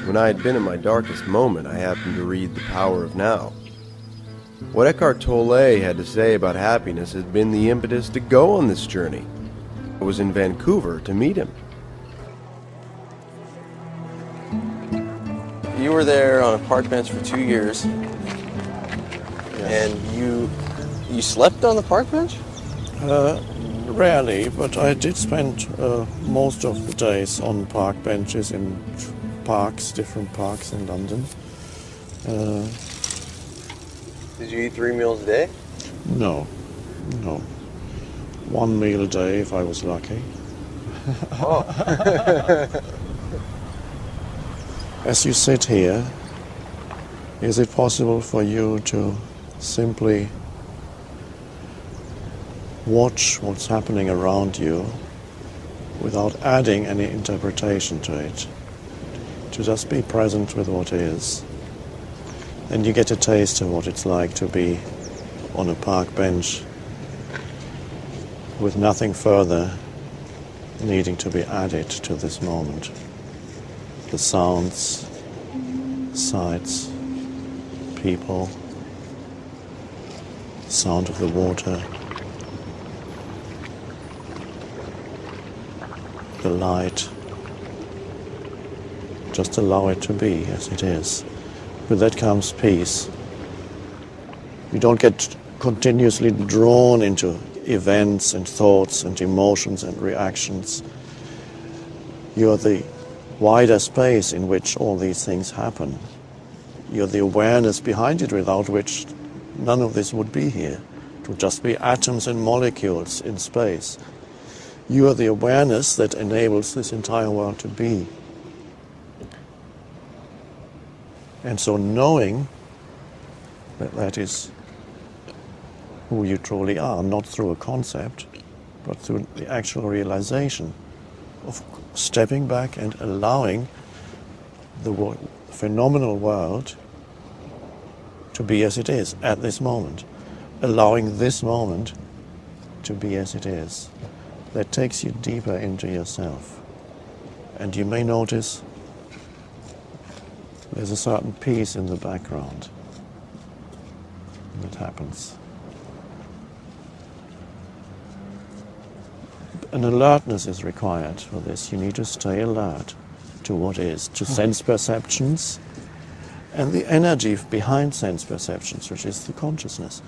When I had been in my darkest moment, I happened to read The Power of Now. What Eckhart Tolle had to say about happiness had been the impetus to go on this journey. I was in Vancouver to meet him. You were there on a park bench for 2 years, and you slept on the park bench? Rarely, but I did spend most of the days on park benches in parks, different parks in London. Did you eat 3 meals a day? No. 1 meal a day if I was lucky. Oh. As you sit here, is it possible for you to simply watch what's happening around you without adding any interpretation to it? To just be present with what is. And you get a taste of what it's like to be on a park bench with nothing further needing to be added to this moment. The sounds, sights, people, sound of the water, the light. Just allow it to be as it is. With that comes peace. You don't get continuously drawn into events and thoughts and emotions and reactions. You're the wider space in which all these things happen. You're the awareness behind it, without which none of this would be here. It would just be atoms and molecules in space. You are the awareness that enables this entire world to be. And so knowing that that is who you truly are, not through a concept, but through the actual realization of stepping back and allowing the phenomenal world to be as it is at this moment, allowing this moment to be as it is. That takes you deeper into yourself. And you may notice there's a certain peace in the background that happens. An alertness is required for this. You need to stay alert to what is, to sense perceptions and the energy behind sense perceptions, which is the consciousness.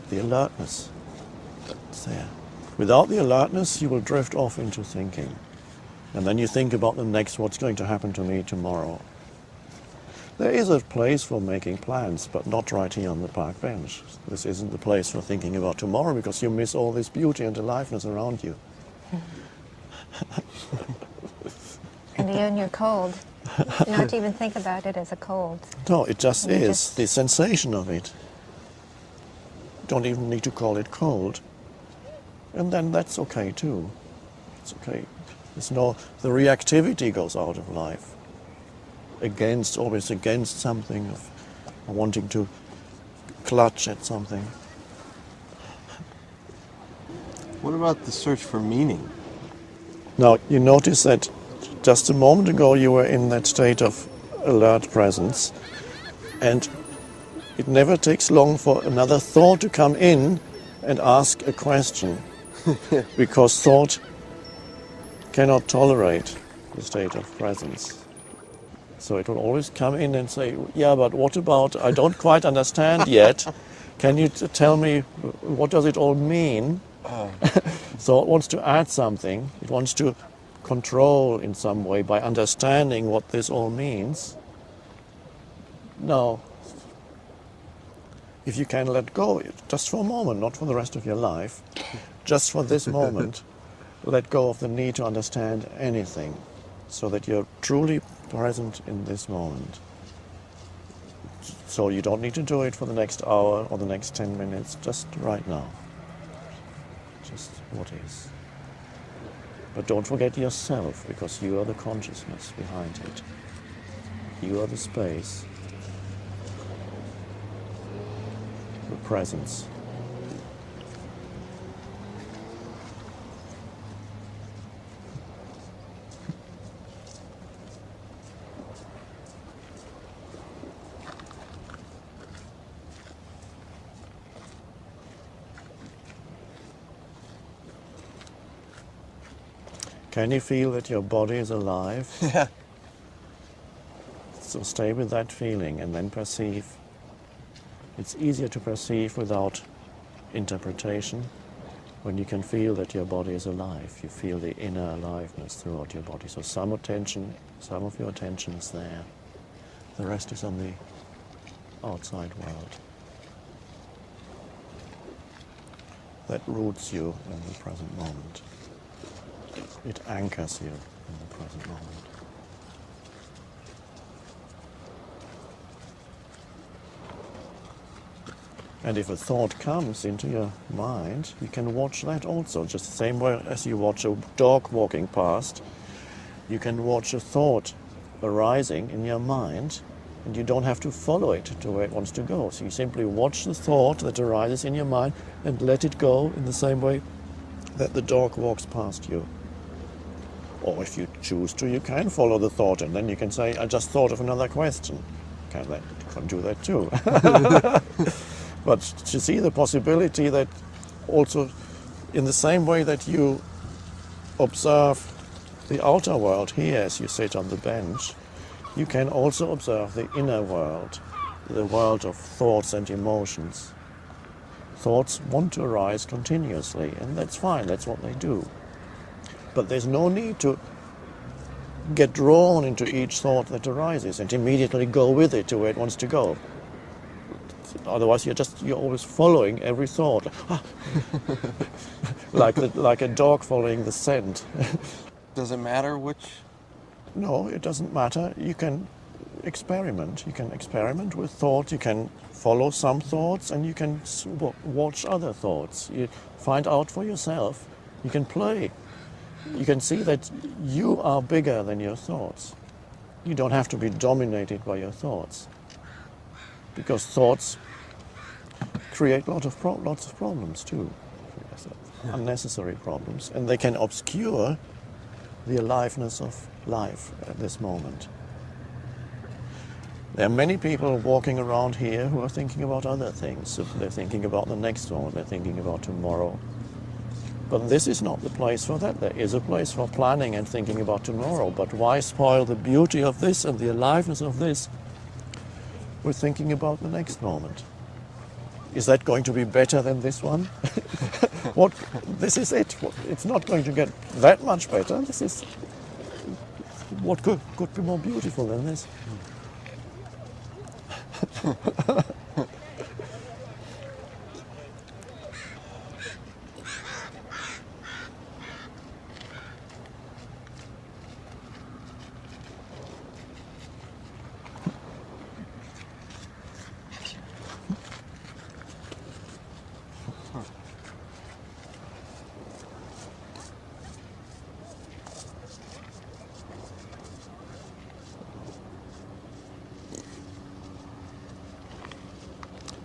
The alertness, it's there. Without the alertness, you will drift off into thinking. And then you think about the next, what's going to happen to me tomorrow. There is a place for making plans, but not right here on the park bench. This isn't the place for thinking about tomorrow, because you miss all this beauty and aliveness around you. And even you're cold. Not to even think about it as a cold. No, it just is. The sensation of it. Don't even need to call it cold. And then that's okay too. It's okay. The reactivity goes out of life. Always against something, of wanting to clutch at something. What about the search for meaning? Now, you notice that just a moment ago you were in that state of alert presence, and it never takes long for another thought to come in and ask a question, because thought cannot tolerate the state of presence. So it will always come in and say, yeah, but what about, I don't quite understand yet. Can you tell me, what does it all mean? So it wants to add something. It wants to control in some way by understanding what this all means. Now, if you can let go, just for a moment, not for the rest of your life, just for this moment, let go of the need to understand anything, so that you're truly present in this moment. So you don't need to do it for the next hour or the next 10 minutes, just right now. Just what is. But don't forget yourself, because you are the consciousness behind it. You are the space. the presence. Can you feel that your body is alive? Yeah. So stay with that feeling and then perceive. It's easier to perceive without interpretation when you can feel that your body is alive. You feel the inner aliveness throughout your body. So some of your attention is there. The rest is on the outside world. That roots you in the present moment. It anchors you in the present moment. And if a thought comes into your mind, you can watch that also, just the same way as you watch a dog walking past. You can watch a thought arising in your mind, and you don't have to follow it to where it wants to go. So you simply watch the thought that arises in your mind and let it go in the same way that the dog walks past you. Or if you choose to, you can follow the thought, and then you can say, I just thought of another question. You can do that too. But to see the possibility that also, in the same way that you observe the outer world here as you sit on the bench, you can also observe the inner world, the world of thoughts and emotions. Thoughts want to arise continuously, and that's fine, that's what they do. But there's no need to get drawn into each thought that arises and immediately go with it to where it wants to go. Otherwise, you're always following every thought, like a dog following the scent. Does it matter which? No, it doesn't matter. You can experiment. You can experiment with thought. You can follow some thoughts, and you can watch other thoughts. You find out for yourself. You can play. You can see that you are bigger than your thoughts. You don't have to be dominated by your thoughts, because thoughts create lots of problems too, unnecessary problems, and they can obscure the aliveness of life at this moment. There are many people walking around here who are thinking about other things. So they're thinking about the next one, they're thinking about tomorrow. But this is not the place for that. There is a place for planning and thinking about tomorrow, but why spoil the beauty of this and the aliveness of this with thinking about the next moment? Is that going to be better than this one? This is it. It's not going to get that much better. This is what could be more beautiful than this.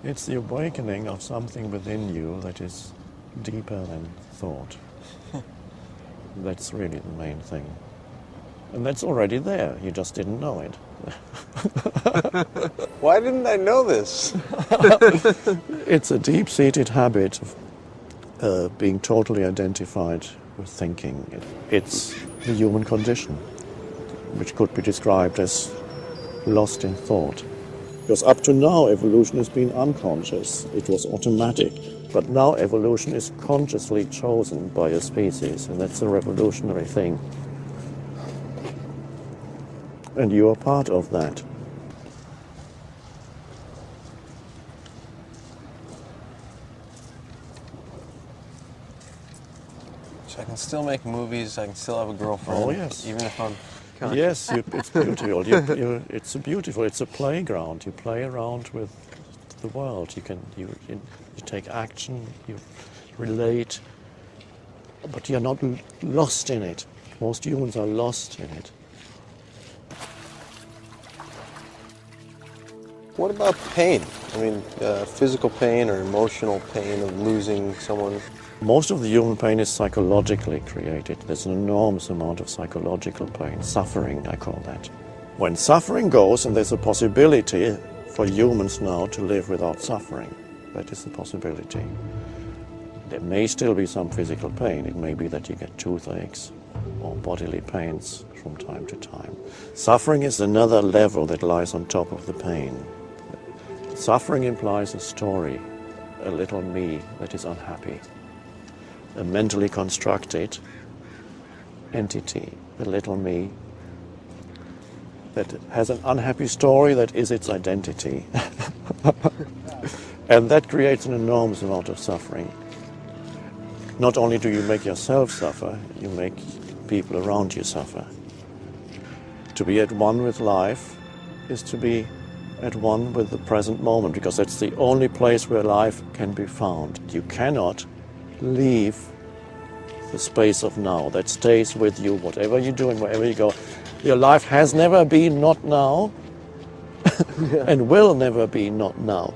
It's the awakening of something within you that is deeper than thought. That's really the main thing. And that's already there, you just didn't know it. Why didn't I know this? It's a deep-seated habit of being totally identified with thinking. It's the human condition, which could be described as lost in thought. Because up to now, evolution has been unconscious. It was automatic. But now evolution is consciously chosen by a species, and that's a revolutionary thing. And you are part of that. So I can still make movies, I can still have a girlfriend. Oh, yes. Even if I'm... Yes, it's beautiful. It's a playground. You play around with the world. You take action. You relate, but you're not lost in it. Most humans are lost in it. What about pain? I mean, physical pain or emotional pain of losing someone? Most of the human pain is psychologically created. There's an enormous amount of psychological pain, suffering, I call that. When suffering goes, and there's a possibility for humans now to live without suffering, that is the possibility. There may still be some physical pain. It may be that you get toothaches or bodily pains from time to time. Suffering is another level that lies on top of the pain. Suffering implies a story, a little me that is unhappy, a mentally constructed entity, a little me that has an unhappy story that is its identity. And that creates an enormous amount of suffering. Not only do you make yourself suffer, you make people around you suffer. To be at one with life is to be at one with the present moment, because that's the only place where life can be found. You cannot leave the space of now. That stays with you, whatever you do and wherever you go. Your life has never been not now and will never be not now.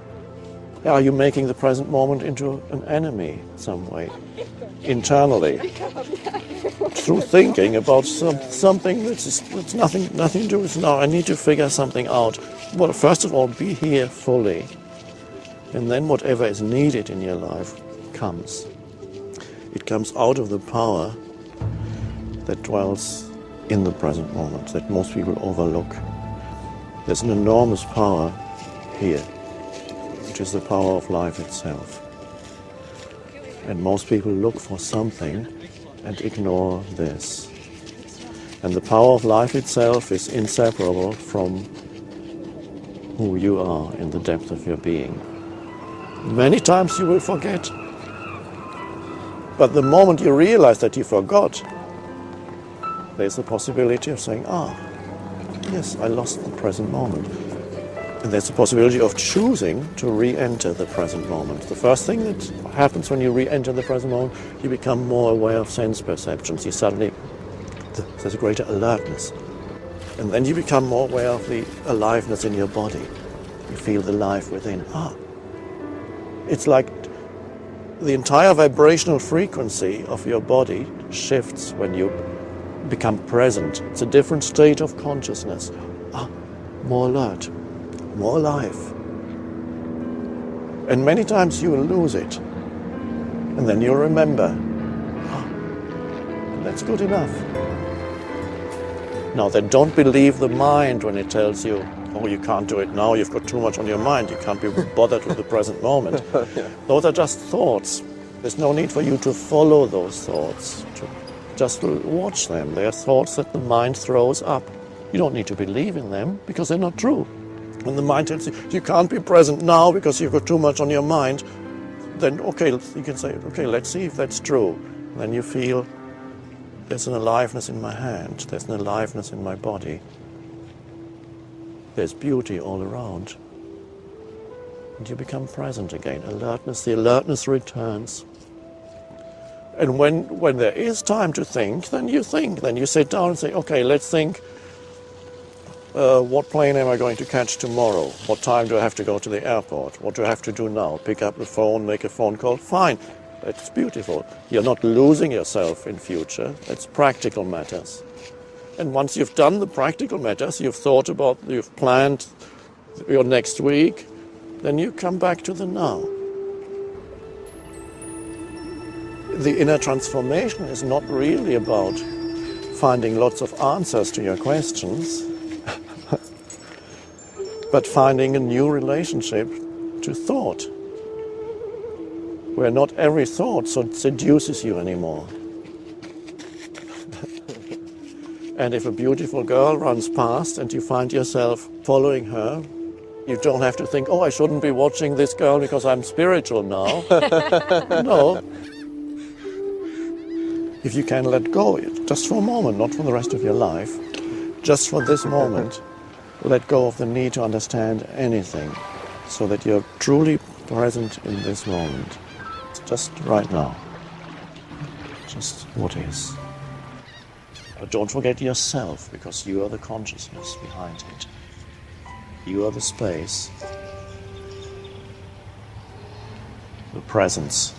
Are you making the present moment into an enemy some way, internally, through thinking about something that's nothing to do with now? I need to figure something out. Well, first of all, be here fully, and then whatever is needed in your life comes. It comes out of the power that dwells in the present moment, that most people overlook. There's an enormous power here, which is the power of life itself. And most people look for something and ignore this. And the power of life itself is inseparable from who you are in the depth of your being. Many times you will forget. But the moment you realize that you forgot, there's the possibility of saying, yes, I lost the present moment. And there's the possibility of choosing to re-enter the present moment. The first thing that happens when you re-enter the present moment, you become more aware of sense perceptions. You suddenly, there's a greater alertness. And then you become more aware of the aliveness in your body. You feel the life within. It's like the entire vibrational frequency of your body shifts when you become present. It's a different state of consciousness. More alert, more alive. And many times you will lose it. And then you'll remember. That's good enough. Now then, don't believe the mind when it tells you, you can't do it now, you've got too much on your mind, you can't be bothered with the present moment. Yeah. Those are just thoughts. There's no need for you to follow those thoughts. Just watch them. They are thoughts that the mind throws up. You don't need to believe in them because they're not true. When the mind tells you, you can't be present now because you've got too much on your mind, then okay, you can say, okay, let's see if that's true. And then you feel there's an aliveness in my hand, there's an aliveness in my body. There's beauty all around. And you become present again. Alertness, the alertness returns. And when there is time to think. Then you sit down and say, okay, let's think, what plane am I going to catch tomorrow? What time do I have to go to the airport? What do I have to do now? Pick up the phone, make a phone call? Fine, that's beautiful. You're not losing yourself in future. That's practical matters. And once you've done the practical matters, you've planned your next week, then you come back to the now. The inner transformation is not really about finding lots of answers to your questions, but finding a new relationship to thought, where not every thought seduces you anymore. And if a beautiful girl runs past and you find yourself following her, you don't have to think, I shouldn't be watching this girl because I'm spiritual now. No. If you can let go, just for a moment, not for the rest of your life, just for this moment, let go of the need to understand anything so that you're truly present in this moment. It's just right now. Just what is. But don't forget yourself, because you are the consciousness behind it. You are the space, the presence.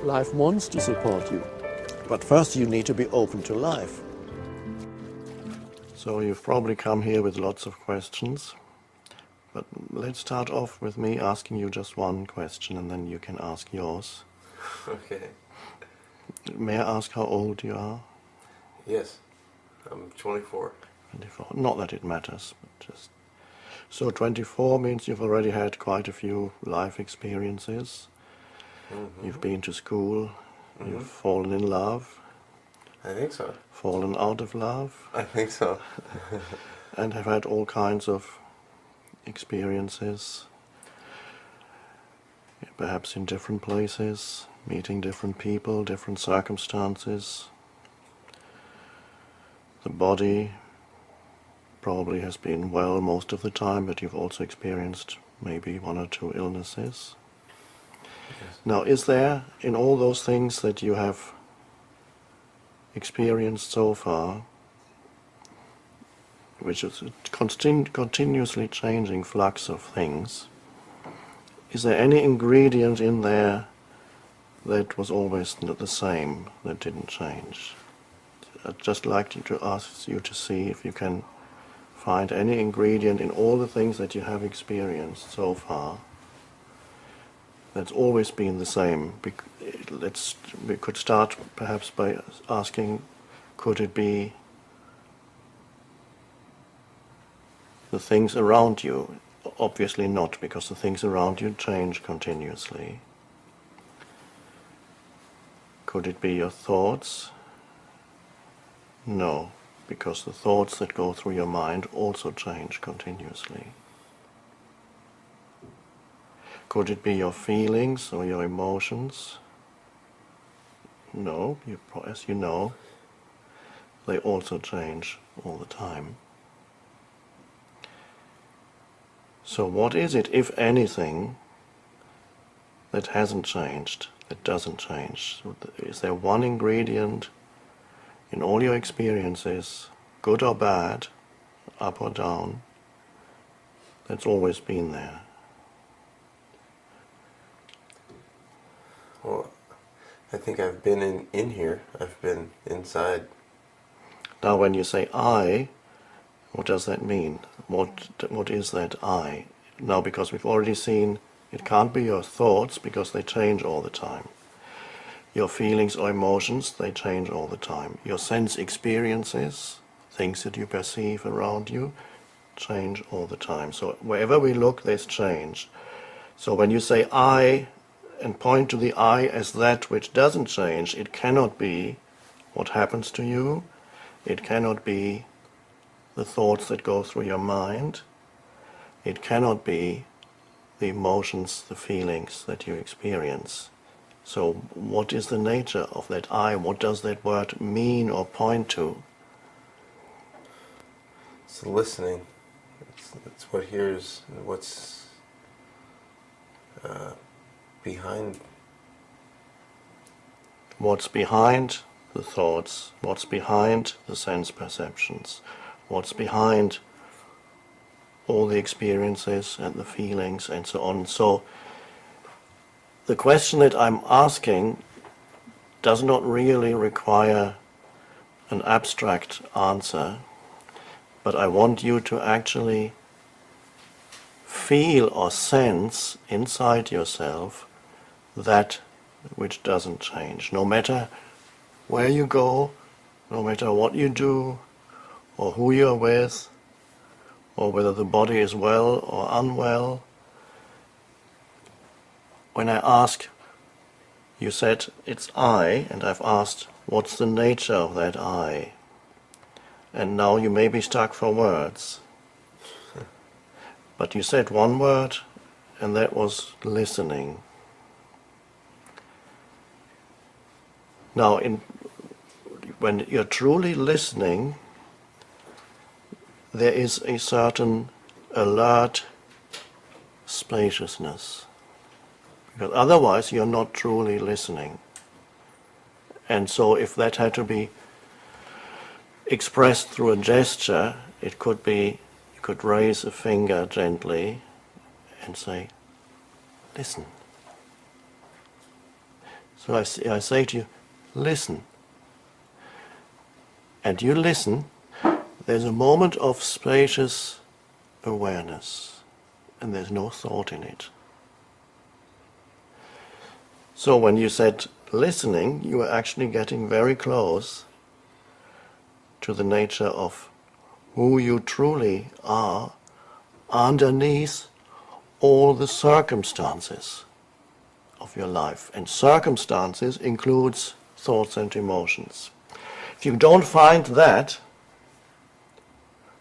Life wants to support you, but first you need to be open to life. So you've probably come here with lots of questions, but let's start off with me asking you just one question and then you can ask yours. Okay. May I ask how old you are? Yes. I'm 24. 24. Not that it matters, but just... So 24 means you've already had quite a few life experiences. Mm-hmm. You've been to school, Mm-hmm. you've fallen in love, I think so. fallen out of love, I think so. and have had all kinds of experiences, perhaps in different places, meeting different people, different circumstances. The body probably has been well most of the time, but you've also experienced maybe one or two illnesses. Yes. Now, is there, in all those things that you have experienced so far, which is a continuously changing flux of things, is there any ingredient in there that was always the same, that didn't change? I'd just like to ask you to see if you can find any ingredient in all the things that you have experienced so far that's always been the same. We could start perhaps by asking, could it be the things around you? Obviously not, because the things around you change continuously. Could it be your thoughts? No, because the thoughts that go through your mind also change continuously. Could it be your feelings or your emotions? No, as you know, they also change all the time. So what is it, if anything, that hasn't changed, that doesn't change? So is there one ingredient in all your experiences, good or bad, up or down, that's always been there? Well, I think I've been in here. I've been inside. Now when you say I, what does that mean? What is that I? Now, because we've already seen it can't be your thoughts because they change all the time. Your feelings or emotions, they change all the time. Your sense experiences, things that you perceive around you, change all the time. So wherever we look, there's change. So when you say I and point to the I as that which doesn't change, it cannot be what happens to you. It cannot be the thoughts that go through your mind. It cannot be the emotions, the feelings that you experience. So what is the nature of that I? What does that word mean or point to? It's listening. It's what hears, what's behind. What's behind the thoughts? What's behind the sense perceptions? What's behind all the experiences and the feelings and so on? So the question that I'm asking does not really require an abstract answer, but I want you to actually feel or sense inside yourself that which doesn't change. No matter where you go, no matter what you do, or who you're with, or whether the body is well or unwell, when I ask, you said it's I, and I've asked, what's the nature of that I? And now you may be stuck for words. But you said one word, and that was listening. Now, when you're truly listening, there is a certain alert spaciousness. Because otherwise you're not truly listening. And so if that had to be expressed through a gesture, it could be, you could raise a finger gently and say, listen. So I say to you, listen. And you listen, there's a moment of spacious awareness, and there's no thought in it. So when you said listening, you were actually getting very close to the nature of who you truly are underneath all the circumstances of your life. And circumstances includes thoughts and emotions. If you don't find that,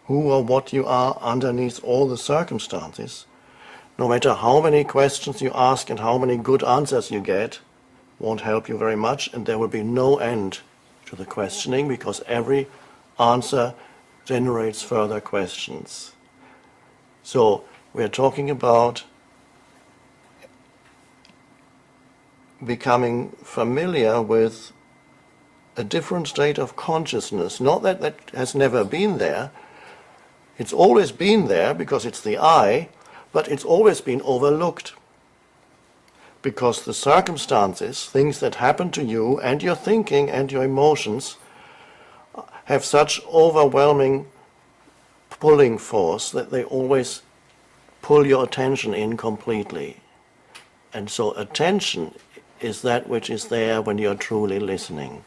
who or what you are underneath all the circumstances, no matter how many questions you ask and how many good answers you get, won't help you very much, and there will be no end to the questioning, because every answer generates further questions. So we're talking about becoming familiar with a different state of consciousness. Not that that has never been there. It's always been there because it's the I, but it's always been overlooked. Because the circumstances, things that happen to you and your thinking and your emotions have such overwhelming pulling force that they always pull your attention in completely. And so attention is that which is there when you're truly listening.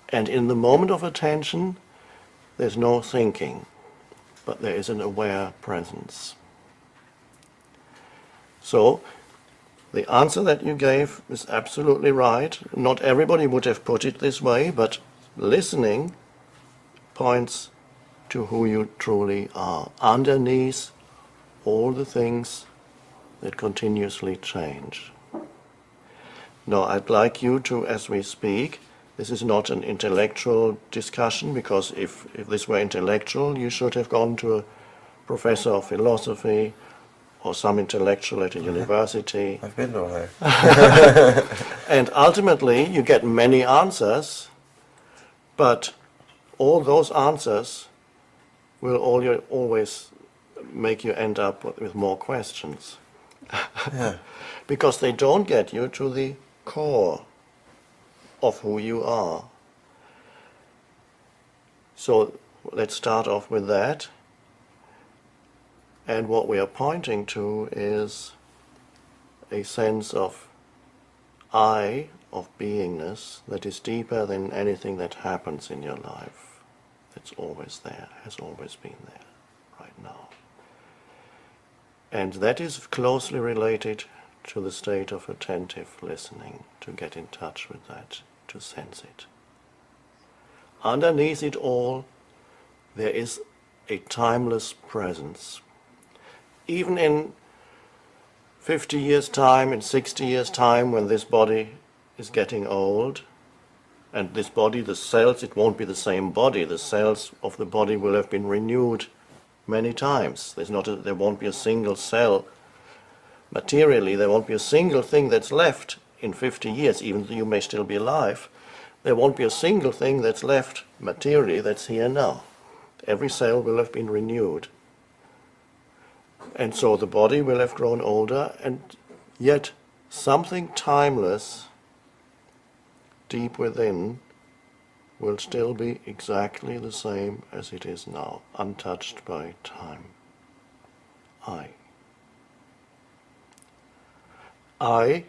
And in the moment of attention, there's no thinking, but there is an aware presence. So, the answer that you gave is absolutely right. Not everybody would have put it this way, but listening points to who you truly are, underneath all the things that continuously change. Now, I'd like you to, as we speak, this is not an intellectual discussion, because if this were intellectual, you should have gone to a professor of philosophy or some intellectual at a university. I've been over there. And ultimately, you get many answers, but all those answers will always make you end up with more questions. Yeah. Because they don't get you to the core of who you are. So let's start off with that. And what we are pointing to is a sense of I, of beingness, that is deeper than anything that happens in your life. It's always there, has always been there, right now. And that is closely related to the state of attentive listening, to get in touch with that, to sense it. Underneath it all, there is a timeless presence. Even in 50 years' time, in 60 years' time, when this body is getting old, and this body, the cells, it won't be the same body. The cells of the body will have been renewed many times. There won't be a single cell. Materially, there won't be a single thing that's left in 50 years, even though you may still be alive. There won't be a single thing that's left materially that's here now. Every cell will have been renewed. And so the body will have grown older, and yet something timeless deep within will still be exactly the same as it is now, untouched by time. I,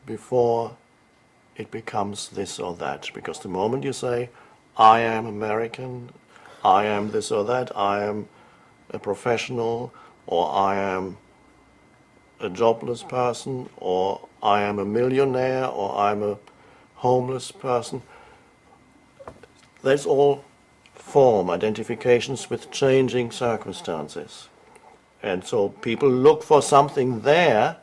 before it becomes this or that, because the moment you say, I am American, I am this or that, I am a professional, or I am a jobless person, or I am a millionaire, or I'm a homeless person. That's all form identifications with changing circumstances. And so people look for something there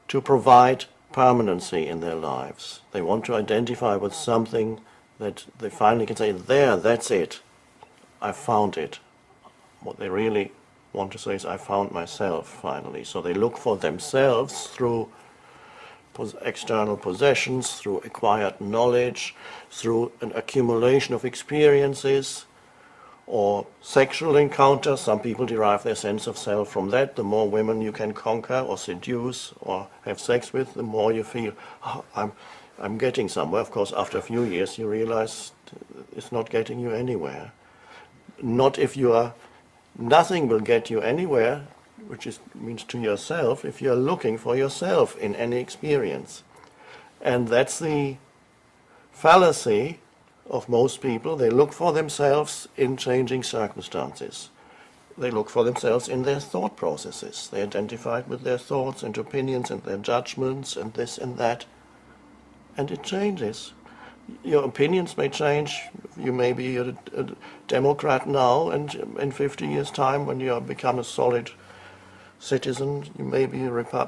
to provide permanency in their lives. They want to identify with something that they finally can say, there, that's it. I found it. What they really want to say is, I found myself finally. So they look for themselves through external possessions, through acquired knowledge, through an accumulation of experiences, or sexual encounters. Some people derive their sense of self from that. The more women you can conquer or seduce or have sex with, the more you feel, oh, I'm getting somewhere. Of course, after a few years you realize it's not getting you anywhere. Not if you are, nothing will get you anywhere, which means to yourself, if you're looking for yourself in any experience. And that's the fallacy of most people. They look for themselves in changing circumstances. They look for themselves in their thought processes. They identify with their thoughts and opinions and their judgments and this and that. And it changes. Your opinions may change. You may be a Democrat now, and in 50 years' time, when you become a solid citizen, you may be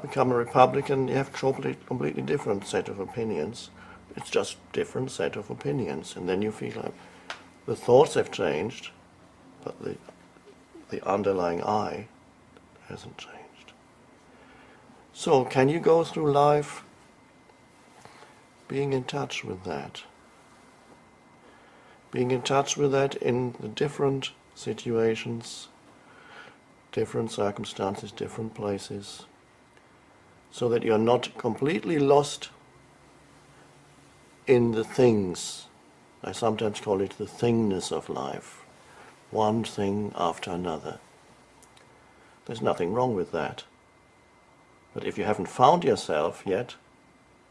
become a Republican. You have a completely different set of opinions. It's just different set of opinions, and then you feel like the thoughts have changed, but the underlying I hasn't changed. So can you go through life being in touch with that? Being in touch with that in the different situations, different circumstances, different places, so that you're not completely lost in the things. I sometimes call it the thingness of life. One thing after another. There's nothing wrong with that. But if you haven't found yourself yet,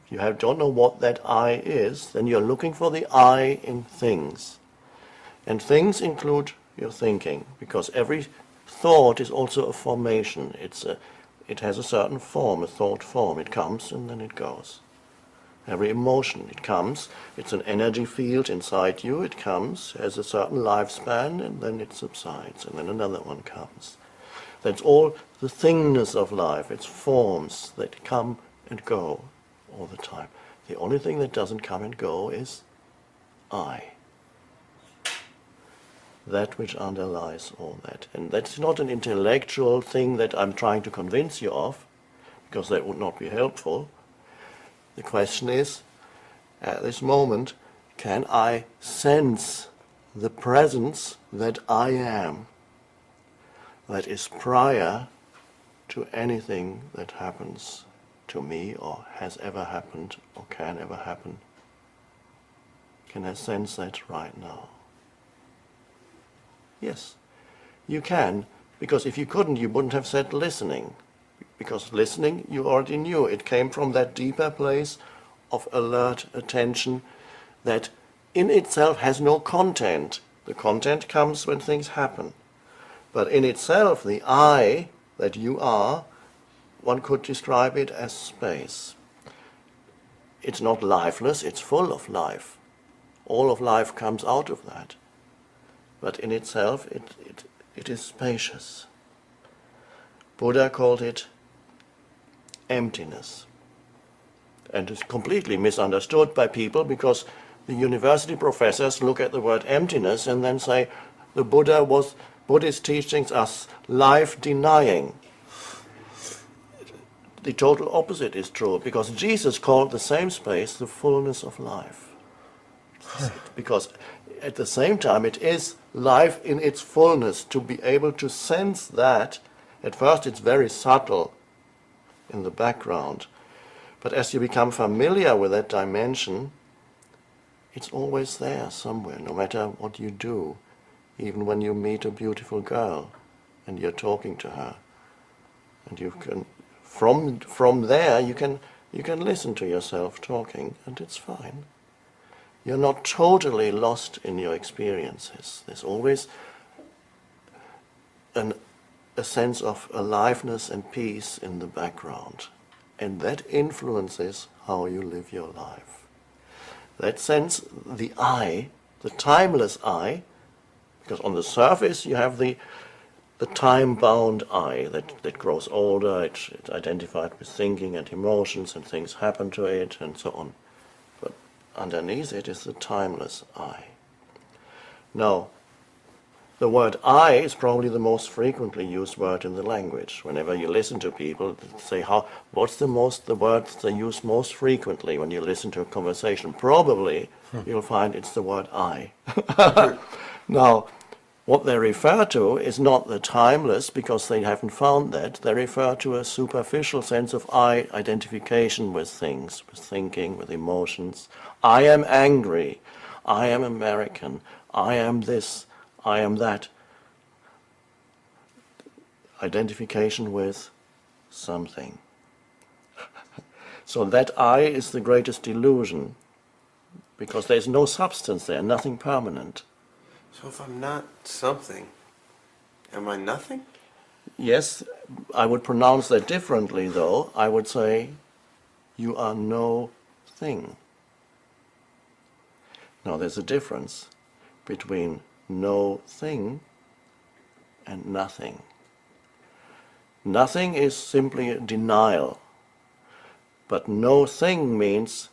if you don't know what that I is, then you're looking for the I in things. And things include your thinking, because every thought is also a formation. It has a certain form, a thought form. It comes and then it goes. Every emotion, it comes, it's an energy field inside you, it comes, has a certain lifespan, and then it subsides, and then another one comes. That's all the thingness of life. It's forms that come and go all the time. The only thing that doesn't come and go is I. That which underlies all that. And that's not an intellectual thing that I'm trying to convince you of, because that would not be helpful. The question is, at this moment, can I sense the presence that I am, that is prior to anything that happens to me or has ever happened or can ever happen? Can I sense that right now? Yes, you can, because if you couldn't, you wouldn't have said listening. Because listening, you already knew. It came from that deeper place of alert attention that in itself has no content. The content comes when things happen. But in itself, the I that you are, one could describe it as space. It's not lifeless, it's full of life. All of life comes out of that. But in itself, it is spacious. Buddha called it emptiness. And it's completely misunderstood by people, because the university professors look at the word emptiness and then say the Buddhist teachings are life-denying. The total opposite is true, because Jesus called the same space the fullness of life. Because at the same time it is life in its fullness. To be able to sense that, at first it's very subtle in the background, but as you become familiar with that dimension, it's always there somewhere, no matter what you do. Even when you meet a beautiful girl and you're talking to her, and you can, from there you can listen to yourself talking, and it's fine. You're not totally lost in your experiences. There's always an a sense of aliveness and peace in the background. And that influences how you live your life. That sense, the I, the timeless I, because on the surface you have the time-bound I that grows older, it's identified with thinking and emotions, and things happen to it and so on. But underneath it is the timeless I. Now, the word I is probably the most frequently used word in the language. Whenever you listen to people say, what's the word they use most frequently when you listen to a conversation? Probably you'll find it's the word I. Now, what they refer to is not the timeless, because they haven't found that. They refer to a superficial sense of I identification with things, with thinking, with emotions. I am angry. I am American. I am this. I am that. Identification with something. So that I is the greatest illusion, because there's no substance there, nothing permanent. So if I'm not something, am I nothing? Yes, I would pronounce that differently, though. I would say, you are no thing. Now, there's a difference between no thing and nothing. Nothing is simply a denial, but no thing means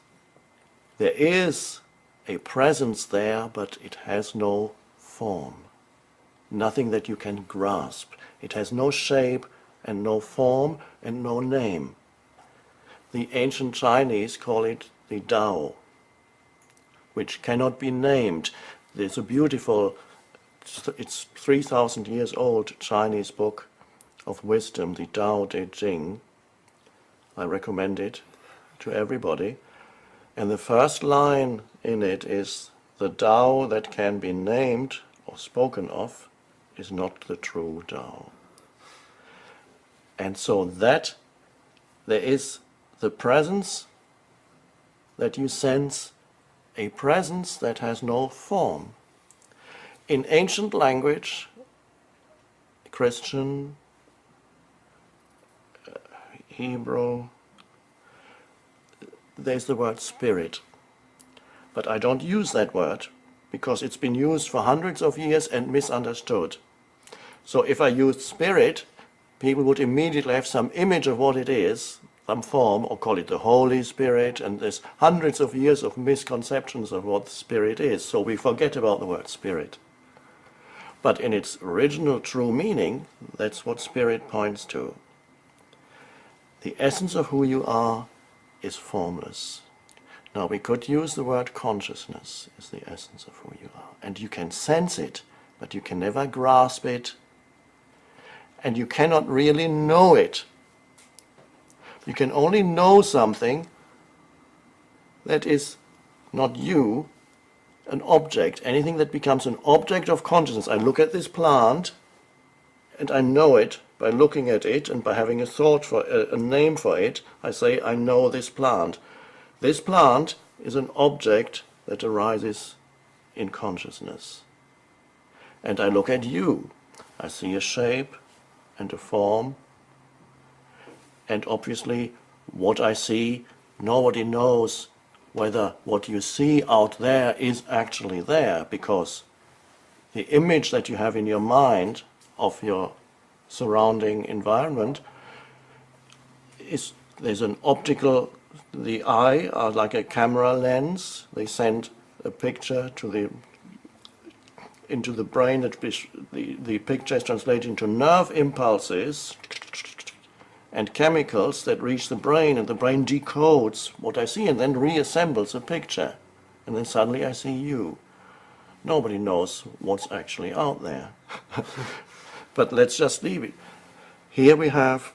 there is a presence there, but it has no form. Nothing that you can grasp. It has no shape and no form and no name. The ancient Chinese call it the Tao, which cannot be named. There's a beautiful, it's 3,000 years old Chinese book of wisdom, the Tao Te Ching. I recommend it to everybody. And the first line in it is, the Tao that can be named or spoken of is not the true Tao. And so that there is the presence that you sense, a presence that has no form. In ancient language, Christian, Hebrew, there's the word spirit. But I don't use that word because it's been used for hundreds of years and misunderstood. So if I used spirit, people would immediately have some image of what it is, some form, or call it the Holy Spirit, and there's hundreds of years of misconceptions of what spirit is, so we forget about the word spirit. But in its original true meaning, that's what spirit points to. The essence of who you are is formless. Now, we could use the word consciousness as the essence of who you are. And you can sense it, but you can never grasp it. And you cannot really know it. You can only know something that is not you, an object. Anything that becomes an object of consciousness. I look at this plant, and I know it by looking at it, and by having a thought for a name for it. I say, I know this plant. This plant is an object that arises in consciousness. And I look at you. I see a shape and a form. And obviously, what I see, nobody knows whether what you see out there is actually there, because the image that you have in your mind of your surrounding environment is, there's an optical, the eye are like a camera lens. They send a picture to into the brain, that the picture is translated into nerve impulses and chemicals that reach the brain, and the brain decodes what I see and then reassembles a picture. And then suddenly I see you. Nobody knows what's actually out there. But let's just leave it. Here we have,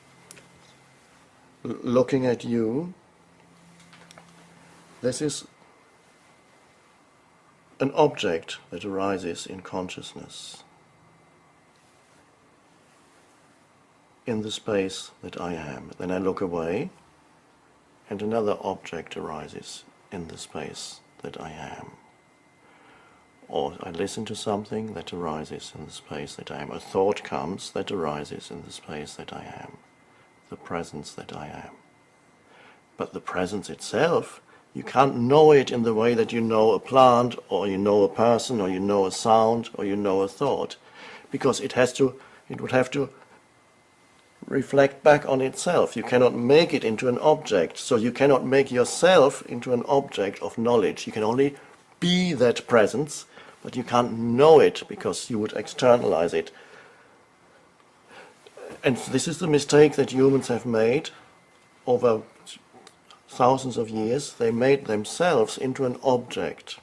looking at you, this is an object that arises in consciousness, in the space that I am. Then I look away, and another object arises in the space that I am. or I listen to something that arises in the space that I am. A thought comes that arises in the space that I am, the presence that I am. But the presence itself, you can't know it in the way that you know a plant, or you know a person, or you know a sound, or you know a thought, because it would have to reflect back on itself. You cannot make it into an object, so you cannot make yourself into an object of knowledge. You can only be that presence, but you can't know it because you would externalize it. And this is the mistake that humans have made over thousands of years. They made themselves into an object.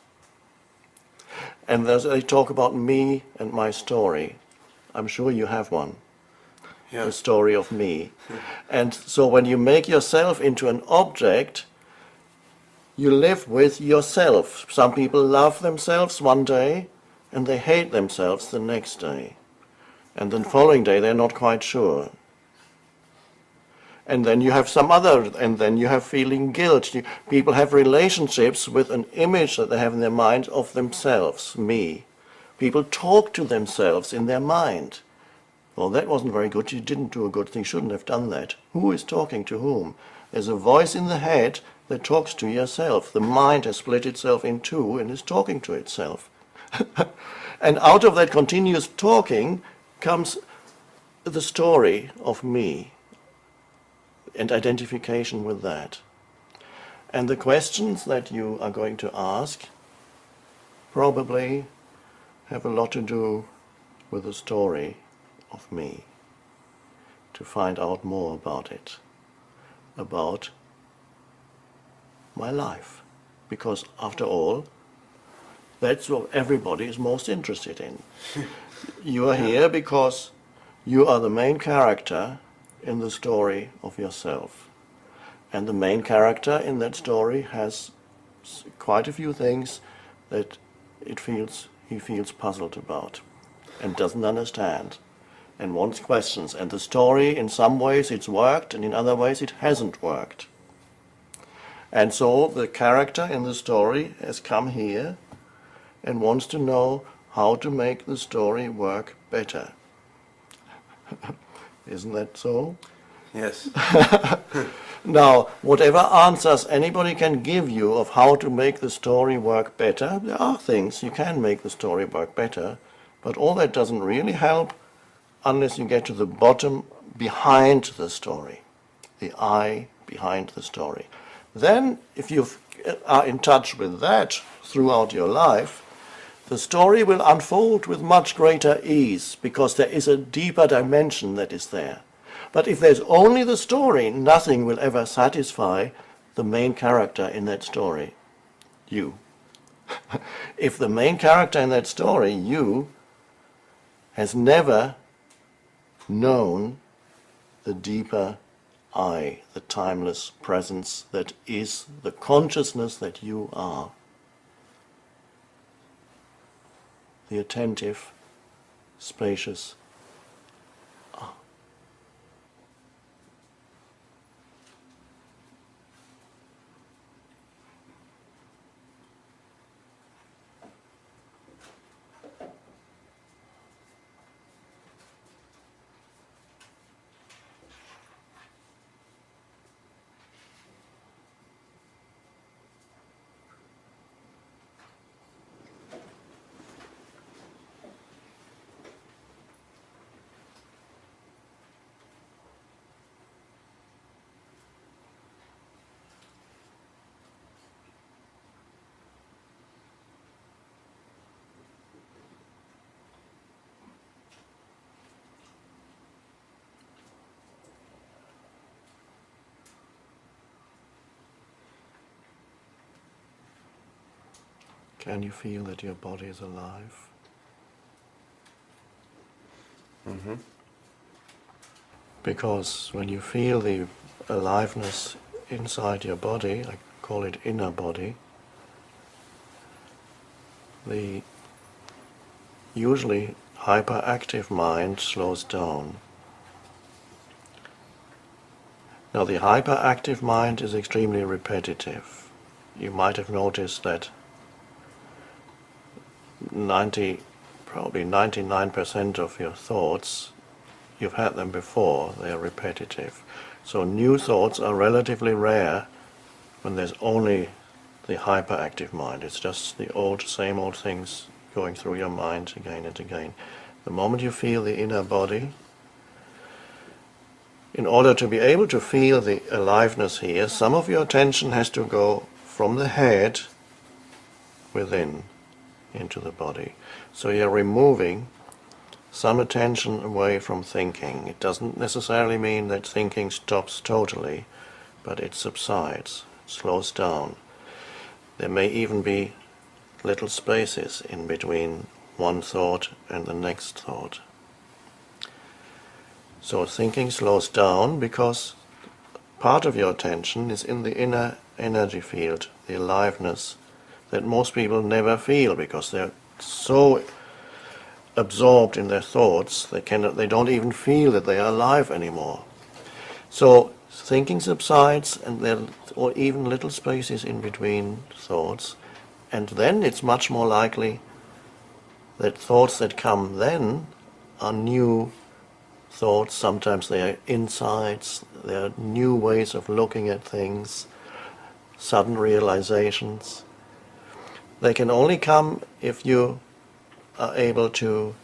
And they talk about me and my story. I'm sure you have one. Yeah. The story of me. And so when you make yourself into an object, you live with yourself. Some people love themselves one day and they hate themselves the next day. And the following day they're not quite sure. And then you have and then you have feeling guilt. People have relationships with an image that they have in their mind of themselves, me. People talk to themselves in their mind. Well, that wasn't very good. You didn't do a good thing. You shouldn't have done that. Who is talking to whom? There's a voice in the head that talks to yourself. The mind has split itself in two and is talking to itself. And out of that continuous talking comes the story of me and identification with that. And the questions that you are going to ask probably have a lot to do with the story of me, to find out more about it, about my life. Because after all, that's what everybody is most interested in. You are here because you are the main character in the story of yourself. And the main character in that story has quite a few things that he feels puzzled about and doesn't understand and wants questions. And the story, in some ways it's worked and in other ways it hasn't worked. And so the character in the story has come here and wants to know how to make the story work better. Isn't that so? Yes. Now, whatever answers anybody can give you of how to make the story work better, there are things you can make the story work better, but all that doesn't really help unless you get to the bottom behind the story, the I behind the story. Then, if you are in touch with that throughout your life, the story will unfold with much greater ease because there is a deeper dimension that is there. But if there's only the story, nothing will ever satisfy the main character in that story, you. If the main character in that story, you, has never known the deeper I, the timeless presence that is the consciousness that you are, the attentive, spacious I. Can you feel that your body is alive? Mm-hmm. Because when you feel the aliveness inside your body, I call it inner body, the usually hyperactive mind slows down. Now the hyperactive mind is extremely repetitive. You might have noticed that probably 99% of your thoughts, you've had them before, they are repetitive. So new thoughts are relatively rare when there's only the hyperactive mind. It's just the same old things going through your mind again and again. The moment you feel the inner body, in order to be able to feel the aliveness here, some of your attention has to go from the head within into the body. So you're removing some attention away from thinking. It doesn't necessarily mean that thinking stops totally, but it subsides, slows down. There may even be little spaces in between one thought and the next thought. So thinking slows down because part of your attention is in the inner energy field, the aliveness that most people never feel because they're so absorbed in their thoughts they don't even feel that they are alive anymore. So thinking subsides and there are even little spaces in between thoughts, and then it's much more likely that thoughts that come then are new thoughts. Sometimes they are insights, they are new ways of looking at things, sudden realizations. They can only come if you are able to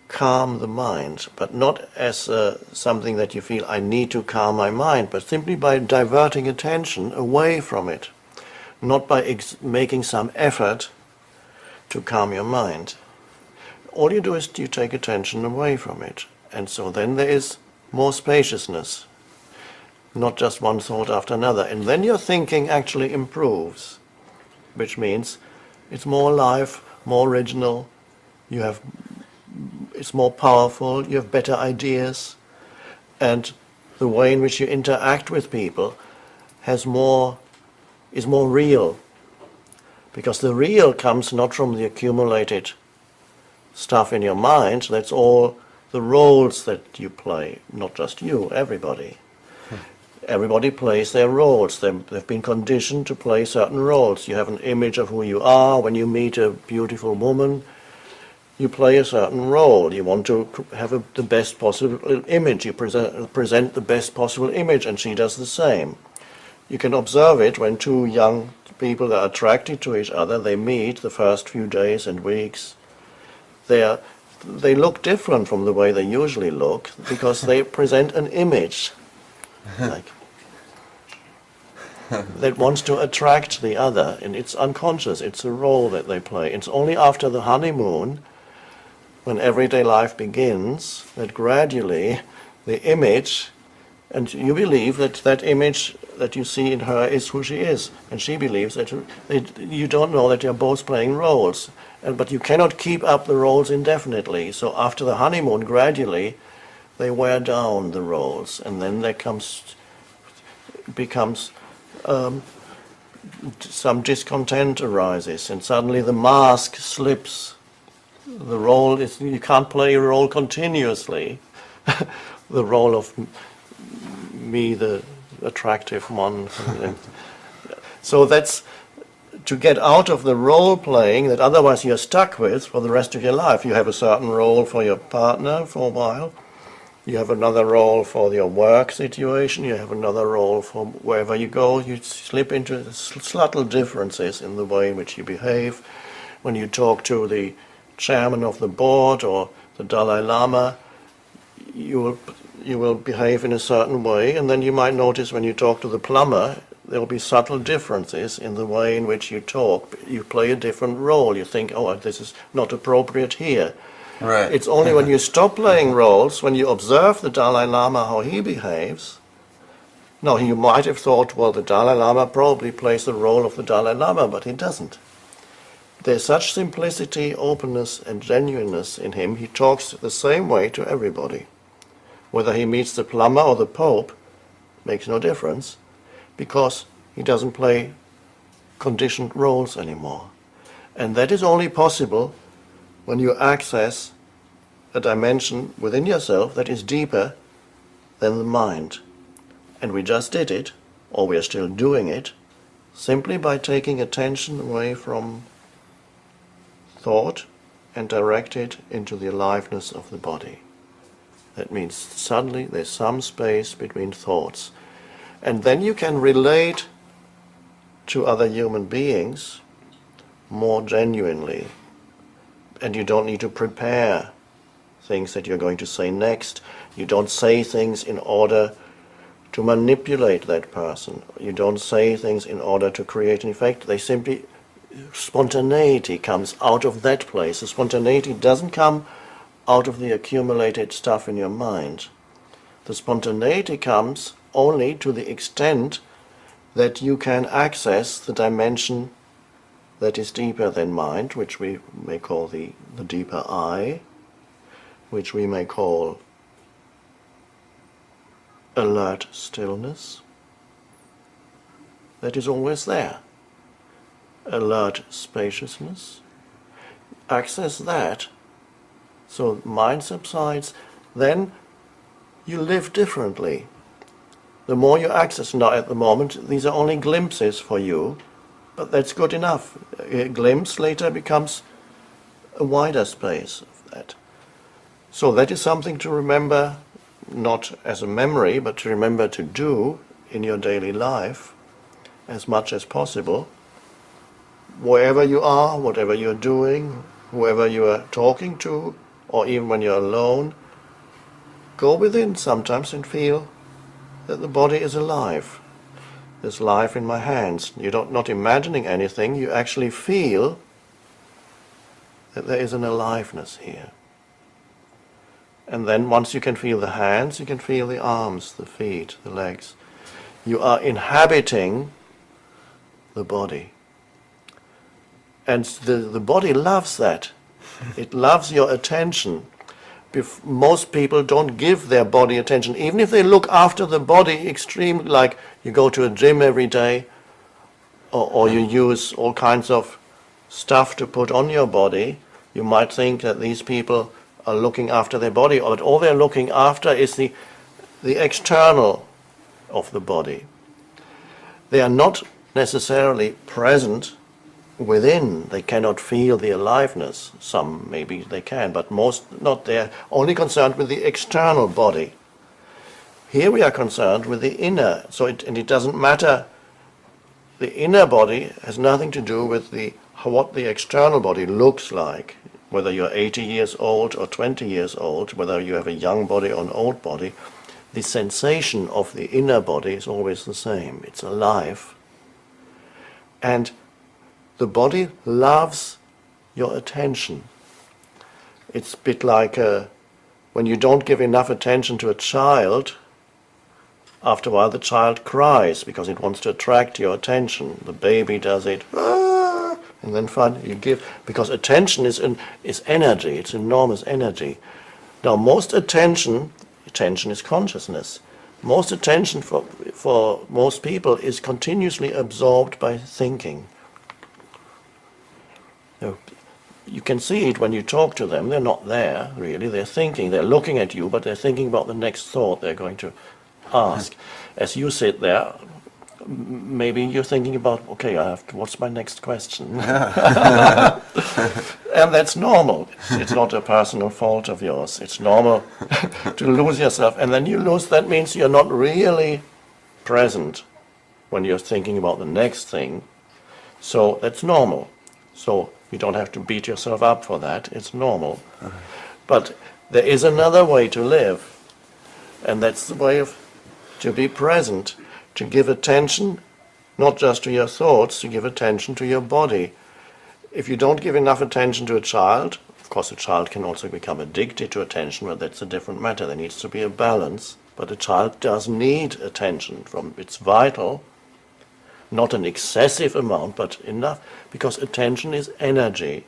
calm the mind, but not as something that you feel, I need to calm my mind, but simply by diverting attention away from it, not by making some effort to calm your mind. All you do is you take attention away from it, and so then there is more spaciousness, not just one thought after another, and then your thinking actually improves, which means it's more alive, more original, it's more powerful, you have better ideas, and the way in which you interact with people is more real, because the real comes not from the accumulated stuff in your mind, that's all the roles that you play, not just you, everybody. Everybody plays their roles. They've been conditioned to play certain roles. You have an image of who you are. When you meet a beautiful woman, you play a certain role. You want to have the best possible image. You present the best possible image, and she does the same. You can observe it when two young people are attracted to each other. They meet the first few days and weeks. They look different from the way they usually look because they present an image. Like that wants to attract the other, and it's unconscious, it's a role that they play. It's only after the honeymoon, when everyday life begins, that gradually the image, and you believe that that image that you see in her is who she is, and she believes that you don't know that you're both playing roles, but you cannot keep up the roles indefinitely. So after the honeymoon, gradually they wear down the roles, and then there becomes some discontent arises, and suddenly the mask slips. The role is, you can't play a role continuously. The role of me, the attractive one. So that's to get out of the role playing that otherwise you're stuck with for the rest of your life. You have a certain role for your partner for a while. You have another role for your work situation, you have another role for wherever you go. You slip into subtle differences in the way in which you behave. When you talk to the chairman of the board or the Dalai Lama, you will behave in a certain way, and then you might notice when you talk to the plumber, there will be subtle differences in the way in which you talk. You play a different role. You think, oh, this is not appropriate here. Right. It's only when you stop playing roles, when you observe the Dalai Lama, how he behaves. No, you might have thought, well, the Dalai Lama probably plays the role of the Dalai Lama, but he doesn't. There's such simplicity, openness, and genuineness in him. He talks the same way to everybody. Whether he meets the plumber or the Pope makes no difference, because he doesn't play conditioned roles anymore. And that is only possible when you access a dimension within yourself that is deeper than the mind. And we just did it, or we are still doing it, simply by taking attention away from thought and direct it into the aliveness of the body. That means suddenly there's some space between thoughts. And then you can relate to other human beings more genuinely. And you don't need to prepare things that you're going to say next. You don't say things in order to manipulate that person. You don't say things in order to create an effect. They simply, spontaneity comes out of that place. The spontaneity doesn't come out of the accumulated stuff in your mind. The spontaneity comes only to the extent that you can access the dimension that is deeper than mind, which we may call the deeper I, which we may call alert stillness. That is always there. Alert spaciousness. Access that, so mind subsides, then you live differently. The more you access, now at the moment, these are only glimpses for you, but that's good enough. A glimpse later becomes a wider space of that. So that is something to remember, not as a memory, but to remember to do in your daily life as much as possible. Wherever you are, whatever you're doing, whoever you are talking to, or even when you're alone, go within sometimes and feel that the body is alive. There's life in my hands. You're not imagining anything, you actually feel that there is an aliveness here. And then once you can feel the hands, you can feel the arms, the feet, the legs. You are inhabiting the body. And the body loves that. It loves your attention. Most people don't give their body attention, even if they look after the body extremely, like you go to a gym every day, or you use all kinds of stuff to put on your body. You might think that these people are looking after their body, but all they're looking after is the external of the body. They are not necessarily present within. They cannot feel the aliveness. Some maybe they can, but most not. They're only concerned with the external body. Here we are concerned with the inner. And it doesn't matter. The inner body has nothing to do with what the external body looks like. Whether you're 80 years old or 20 years old, whether you have a young body or an old body, the sensation of the inner body is always the same. It's alive. And the body loves your attention. It's a bit like when you don't give enough attention to a child, after a while the child cries because it wants to attract your attention. The baby does it, and then you give, because attention is energy, it's enormous energy. Now most attention is consciousness. Most attention for most people is continuously absorbed by thinking. You can see it when you talk to them. They're not there, really. They're thinking. They're looking at you, but they're thinking about the next thought they're going to ask. As you sit there, maybe you're thinking about, okay, what's my next question? And that's normal. It's not a personal fault of yours. It's normal to lose yourself. And then you lose, that means you're not really present when you're thinking about the next thing. So that's normal. So you don't have to beat yourself up for that. It's normal. But there is another way to live. And that's the way to be present, to give attention, not just to your thoughts, to give attention to your body. If you don't give enough attention to a child, of course a child can also become addicted to attention, but that's a different matter. There needs to be a balance. But a child does need attention. It's vital. Not an excessive amount, but enough, because attention is energy.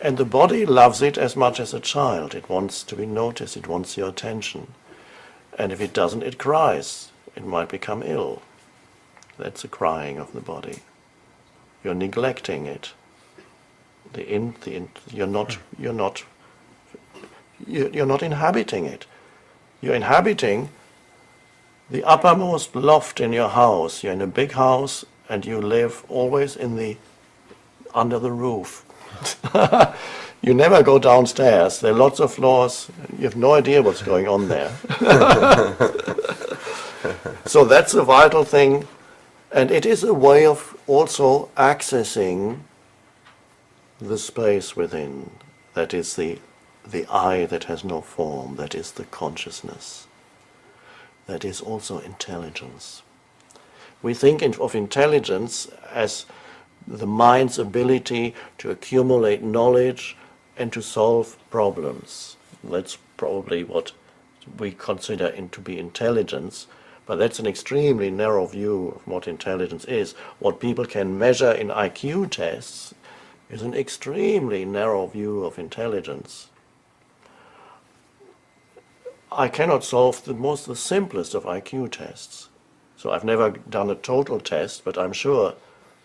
And the body loves it as much as a child. It wants to be noticed, it wants your attention. And if it doesn't, it cries. It might become ill. That's the crying of the body. You're neglecting it. You're not inhabiting it. You're inhabiting the uppermost loft in your house. You're in a big house and you live always under the roof. You never go downstairs. There are lots of floors. You have no idea what's going on there. So that's a vital thing. And it is a way of also accessing the space within. That is the I that has no form. That is the consciousness. That is also intelligence. We think of intelligence as the mind's ability to accumulate knowledge and to solve problems. That's probably what we consider to be intelligence, but that's an extremely narrow view of what intelligence is. What people can measure in IQ tests is an extremely narrow view of intelligence. I cannot solve the simplest of IQ tests. So I've never done a total test, but I'm sure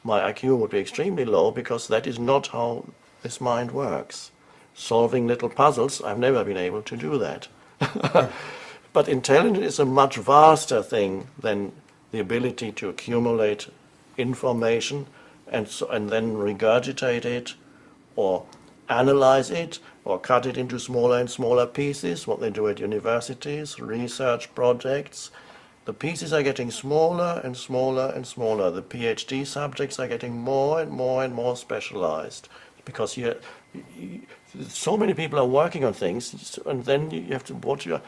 my IQ would be extremely low because that is not how this mind works. Solving little puzzles, I've never been able to do that. But intelligence is a much vaster thing than the ability to accumulate information and then regurgitate it or analyze it or cut it into smaller and smaller pieces, what they do at universities, research projects. The pieces are getting smaller and smaller and smaller. The PhD subjects are getting more and more and more specialized because so many people are working on things, and then you have to watch your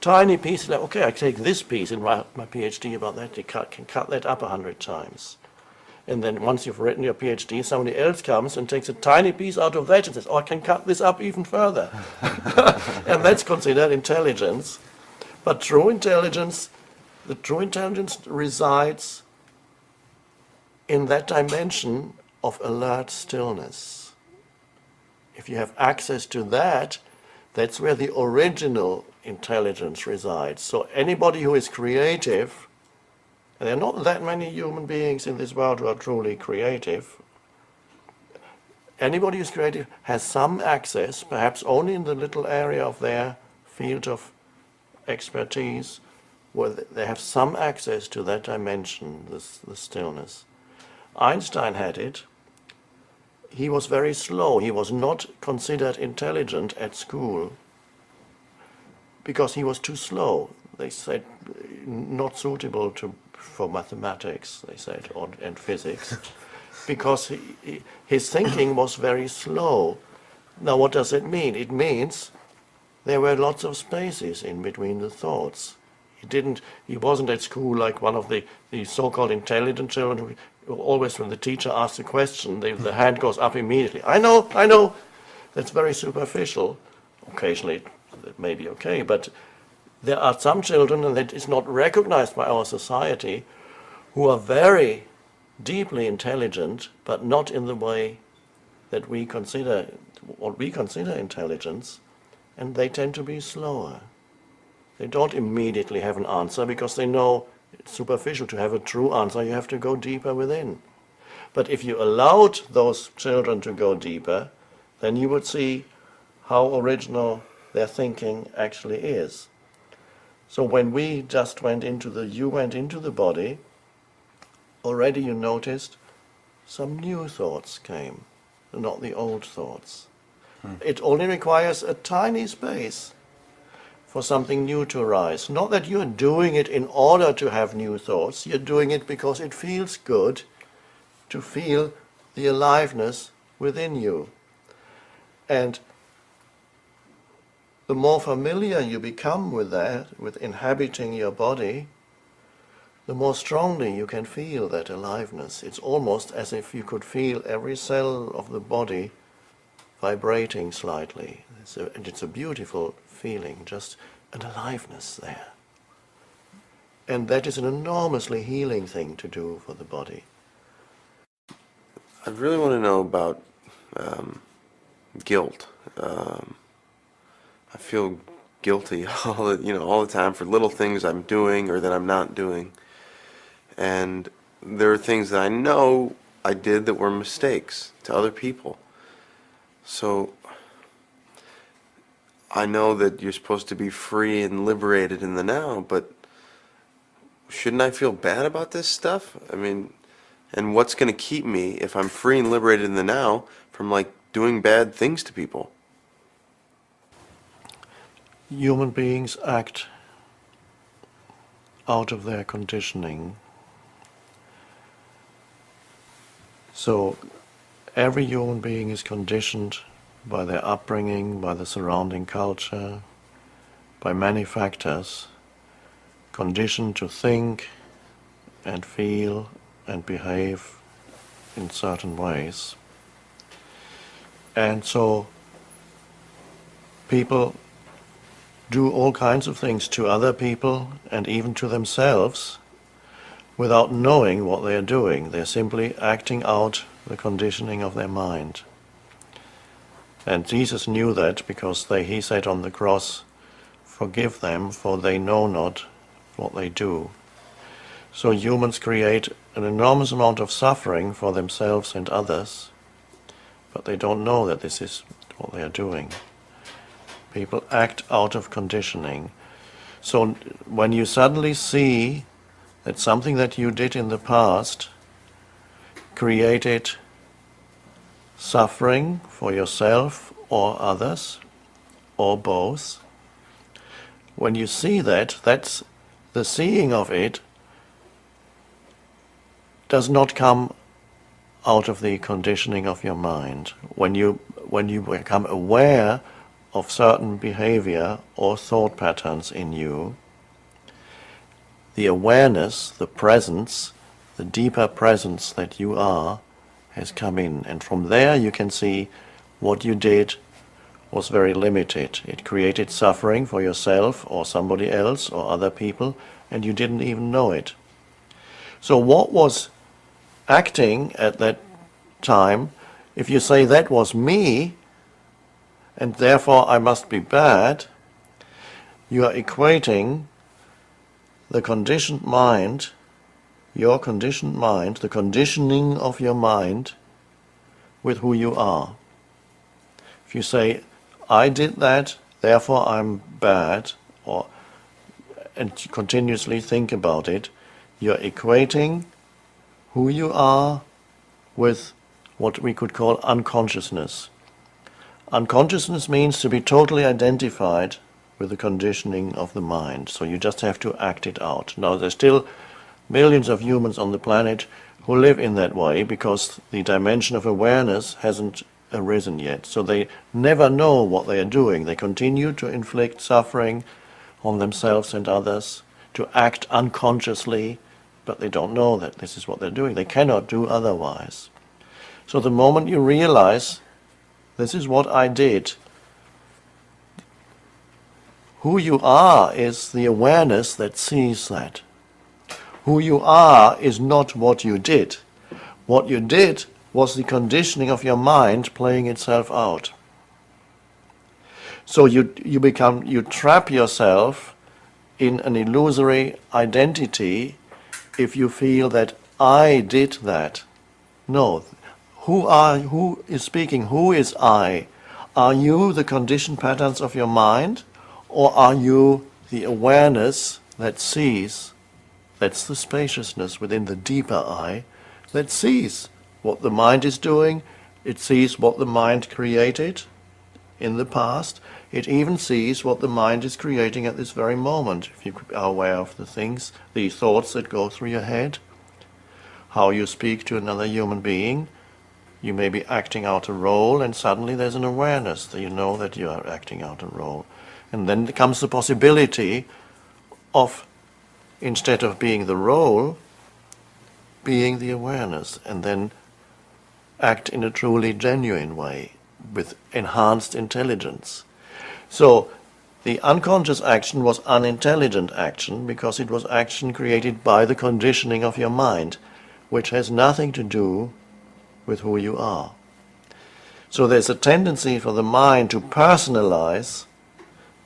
tiny pieces. Like, okay, I take this piece and write my PhD about that. You can cut that up 100 times. And then once you've written your PhD, somebody else comes and takes a tiny piece out of that and says, oh, I can cut this up even further. And that's considered intelligence. But the true intelligence resides in that dimension of alert stillness. If you have access to that, that's where the original intelligence resides. So anybody who is creative, and there are not that many human beings in this world who are truly creative, anybody who's creative has some access, perhaps only in the little area of their field of expertise, where they have some access to that dimension, the stillness. Einstein had it. He was very slow. He was not considered intelligent at school because he was too slow. They said not suitable for mathematics, they said, and physics, because his thinking was very slow. Now, what does it mean? It means there were lots of spaces in between the thoughts. He wasn't at school like one of the so-called intelligent children who always, when the teacher asks a question, the hand goes up immediately. I know. That's very superficial. Occasionally, that may be okay, but there are some children, and that is not recognized by our society, who are very deeply intelligent, but not in the way that we consider intelligence, and they tend to be slower. They don't immediately have an answer because they know it's superficial. To have a true answer, you have to go deeper within. But if you allowed those children to go deeper, then you would see how original their thinking actually is. So when we just you went into the body, already you noticed some new thoughts came, not the old thoughts. It only requires a tiny space for something new to arise. Not that you're doing it in order to have new thoughts, you're doing it because it feels good to feel the aliveness within you. And the more familiar you become with that, with inhabiting your body, the more strongly you can feel that aliveness. It's almost as if you could feel every cell of the body vibrating slightly. It's a beautiful feeling, just an aliveness there. And that is an enormously healing thing to do for the body. I really want to know about guilt. I feel guilty all the time for little things I'm doing or that I'm not doing. And there are things that I know I did that were mistakes to other people. So I know that you're supposed to be free and liberated in the now, but shouldn't I feel bad about this stuff? I mean, And what's going to keep me, if I'm free and liberated in the now, from like doing bad things to people? Human beings act out of their conditioning. So every human being is conditioned by their upbringing, by the surrounding culture, by many factors, conditioned to think and feel and behave in certain ways. And so people do all kinds of things to other people and even to themselves without knowing what they are doing. They're simply acting out the conditioning of their mind. And Jesus knew that because he said on the cross, "Forgive them, for they know not what they do." So humans create an enormous amount of suffering for themselves and others, but they don't know that this is what they are doing. People act out of conditioning. So when you suddenly see that something that you did in the past created suffering for yourself or others, or both, when you see that, that's the seeing of it does not come out of the conditioning of your mind. When you become aware of certain behavior or thought patterns in you, the awareness, the presence, the deeper presence that you are has come in. And from there you can see what you did was very limited. It created suffering for yourself or somebody else or other people, and you didn't even know it. So what was acting at that time, if you say that was me, and therefore I must be bad, you are equating the conditioned mind, your conditioned mind, the conditioning of your mind, with who you are. If you say, I did that, therefore I'm bad, and continuously think about it, you're equating who you are with what we could call unconsciousness. Unconsciousness means to be totally identified with the conditioning of the mind, so you just have to act it out. Now there's still millions of humans on the planet who live in that way because the dimension of awareness hasn't arisen yet, so they never know what they are doing. They continue to inflict suffering on themselves and others, to act unconsciously, but they don't know that this is what they're doing. They cannot do otherwise. So the moment you realize, this is what I did, who you are is the awareness that sees that. Who you are is not what you did. What you did was the conditioning of your mind playing itself out. So you trap yourself in an illusory identity if you feel that I did that. No. Who is speaking? Who is I? Are you the conditioned patterns of your mind, or are you the awareness that sees? That's the spaciousness within the deeper I that sees what the mind is doing. It sees what the mind created in the past. It even sees what the mind is creating at this very moment. If you are aware of the things, the thoughts that go through your head, how you speak to another human being, you may be acting out a role, and suddenly there's an awareness that you know that you are acting out a role. And then comes the possibility of, instead of being the role, being the awareness, and then act in a truly genuine way with enhanced intelligence. So the unconscious action was unintelligent action because it was action created by the conditioning of your mind, which has nothing to do with who you are. So there's a tendency for the mind to personalize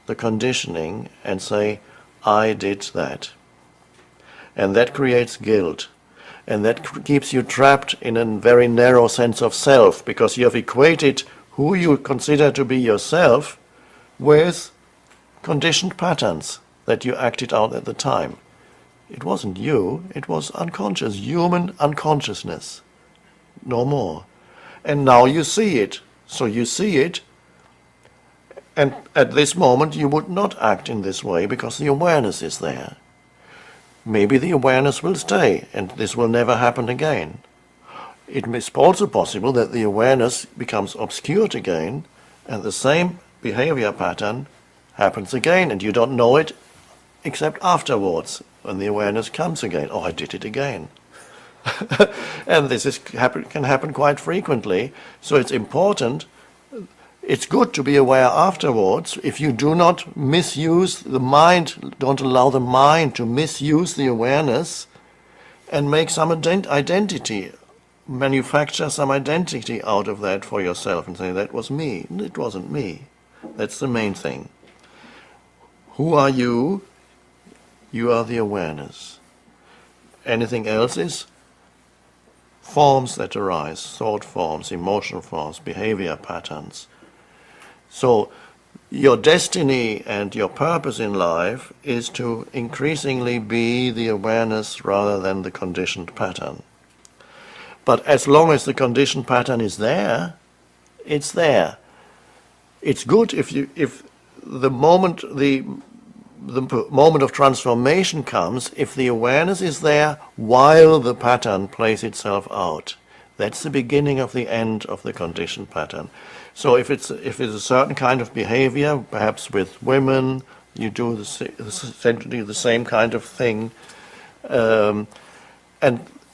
the conditioning and say, I did that. And that creates guilt. And that keeps you trapped in a very narrow sense of self, because you have equated who you consider to be yourself with conditioned patterns that you acted out at the time. It wasn't you, it was unconscious, human unconsciousness. No more. And now you see it. So you see it, and at this moment you would not act in this way because the awareness is there. Maybe the awareness will stay and this will never happen again. It is also possible that the awareness becomes obscured again and the same behavior pattern happens again and you don't know it except afterwards when the awareness comes again. Oh, I did it again. And this can happen quite frequently. So it's important. It's good to be aware afterwards. If you do not misuse the mind, don't allow the mind to misuse the awareness and make some identity, manufacture some identity out of that for yourself and say, that was me. It wasn't me. That's the main thing. Who are you? You are the awareness. Anything else is forms that arise, thought forms, emotional forms, behavior patterns. So your destiny and your purpose in life is to increasingly be the awareness rather than the conditioned pattern. But as long as the conditioned pattern is there, it's there. It's good if the moment of transformation comes, if the awareness is there while the pattern plays itself out. That's the beginning of the end of the conditioned pattern. So if it's a certain kind of behavior, perhaps with women, you do essentially the same kind of thing, and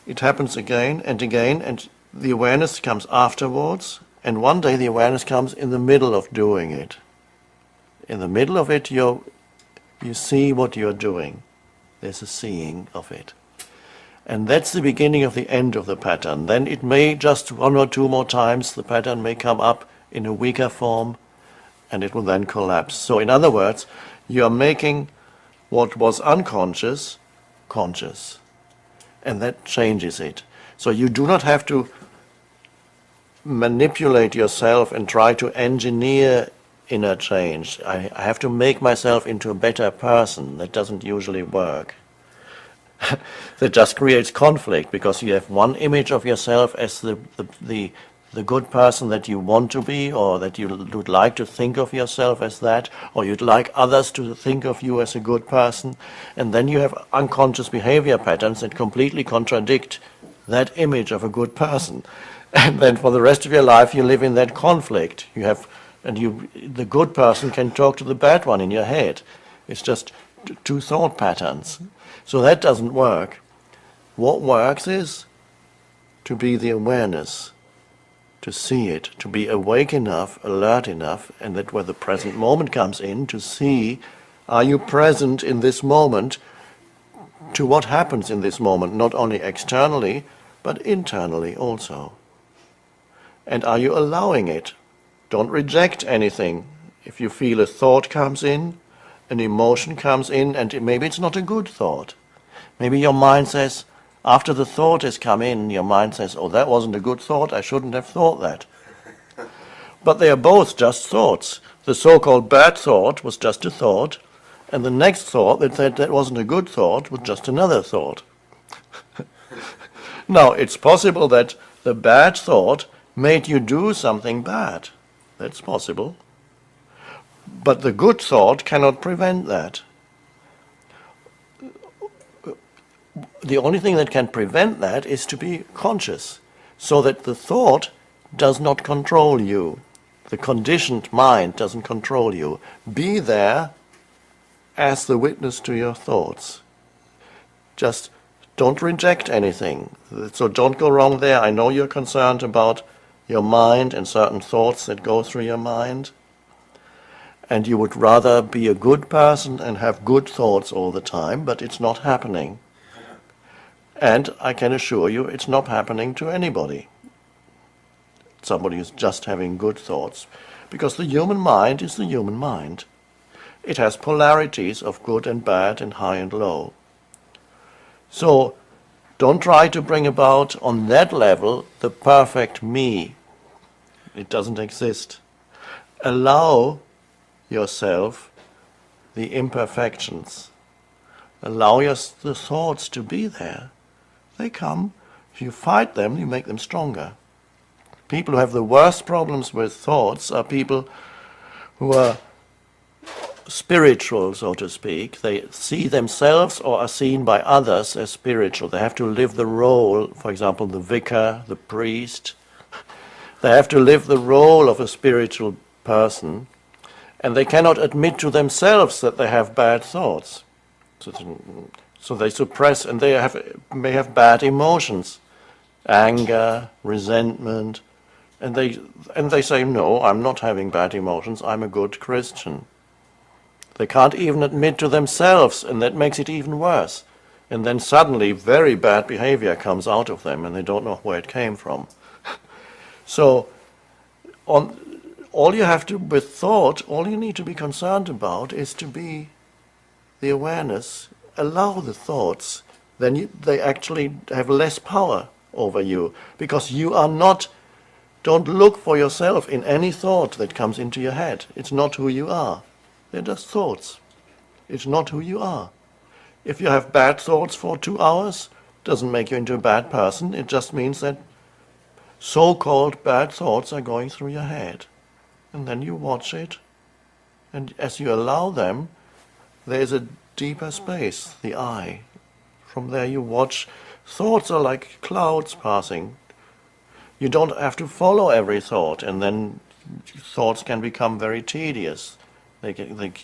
it happens again and again, and the awareness comes afterwards, and one day the awareness comes in the middle of doing it. In the middle of it, you see what you're doing. There's a seeing of it. And that's the beginning of the end of the pattern. Then it may just one or two more times, the pattern may come up in a weaker form, and it will then collapse. So in other words, you are making what was unconscious conscious, and that changes it. So you do not have to manipulate yourself and try to engineer inner change. I have to make myself into a better person. That doesn't usually work. That just creates conflict because you have one image of yourself as the good person that you want to be, or that you would like to think of yourself as that, or you'd like others to think of you as a good person, and then you have unconscious behavior patterns that completely contradict that image of a good person. And then for the rest of your life you live in that conflict. The good person can talk to the bad one in your head. It's just two thought patterns. So that doesn't work. What works is to be the awareness, to see it, to be awake enough, alert enough, and that where the present moment comes in, to see, are you present in this moment to what happens in this moment, not only externally, but internally also. And are you allowing it? Don't reject anything. If you feel a thought comes in, an emotion comes in, and maybe it's not a good thought. Maybe your mind says, after the thought has come in, your mind says, oh, that wasn't a good thought, I shouldn't have thought that. But they are both just thoughts. The so-called bad thought was just a thought, and the next thought that said that wasn't a good thought was just another thought. Now, it's possible that the bad thought made you do something bad. That's possible. But the good thought cannot prevent that. The only thing that can prevent that is to be conscious, so that the thought does not control you. The conditioned mind doesn't control you. Be there as the witness to your thoughts. Just don't reject anything. So don't go wrong there. I know you're concerned about your mind and certain thoughts that go through your mind, and you would rather be a good person and have good thoughts all the time, but it's not happening. And I can assure you it's not happening to anybody. Somebody who's just having good thoughts. Because the human mind is the human mind. It has polarities of good and bad and high and low. So don't try to bring about on that level the perfect me. It doesn't exist. Allow yourself the imperfections. Allow the thoughts to be there. They come. If you fight them, you make them stronger. People who have the worst problems with thoughts are people who are spiritual, so to speak. They see themselves or are seen by others as spiritual. They have to live the role, for example, the vicar, the priest. They have to live the role of a spiritual person, and they cannot admit to themselves that they have bad thoughts. So they suppress, and they may have bad emotions, anger, resentment, and they say, no, I'm not having bad emotions, I'm a good Christian. They can't even admit to themselves, and that makes it even worse. And then suddenly very bad behavior comes out of them, and they don't know where it came from. So all you have to, with thought, all you need to be concerned about is to be the awareness, allow the thoughts, then they actually have less power over you, because you are not, don't look for yourself in any thought that comes into your head. It's not who you are. They're just thoughts. It's not who you are. If you have bad thoughts for 2 hours, it doesn't make you into a bad person. It just means that so-called bad thoughts are going through your head. And then you watch it, and as you allow them, there's a deeper space, the eye. From there you watch. Thoughts are like clouds passing. You don't have to follow every thought, and then thoughts can become very tedious. You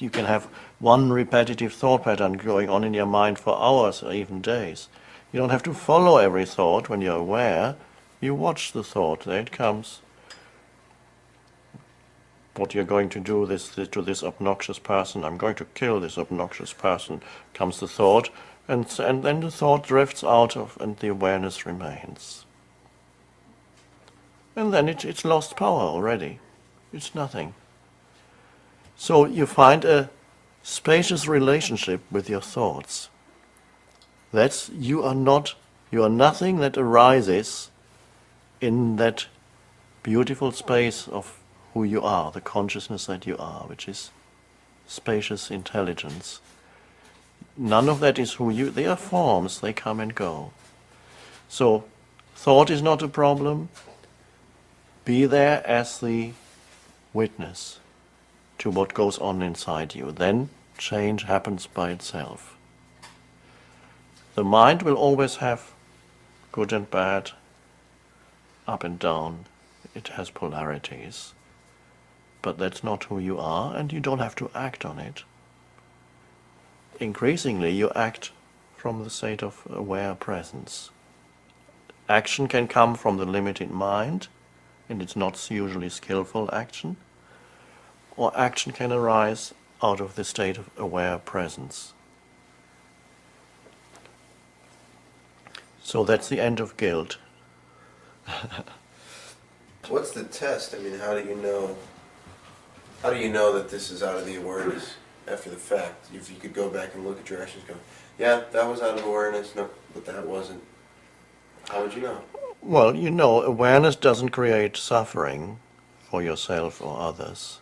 can have one repetitive thought pattern going on in your mind for hours or even days. You don't have to follow every thought when you're aware. You watch the thought, there it comes. What you're going to do to this obnoxious person, I'm going to kill this obnoxious person, comes the thought, and then the thought drifts out of, and the awareness remains. And then it's lost power already. It's nothing. So you find a spacious relationship with your thoughts. You are nothing that arises in that beautiful space of who you are, the consciousness that you are, which is spacious intelligence. None of that is who you, they are forms, they come and go. So thought is not a problem. Be there as the witness to what goes on inside you. Then change happens by itself. The mind will always have good and bad, up and down. It has polarities. But that's not who you are, and you don't have to act on it. Increasingly, you act from the state of aware presence. Action can come from the limited mind, and it's not usually skillful action, or action can arise out of the state of aware presence. So that's the end of guilt. What's the test? I mean, how do you know that this is out of the awareness after the fact? If you could go back and look at your actions, go, yeah, that was out of awareness, no, but that wasn't. How would you know? Well, awareness doesn't create suffering for yourself or others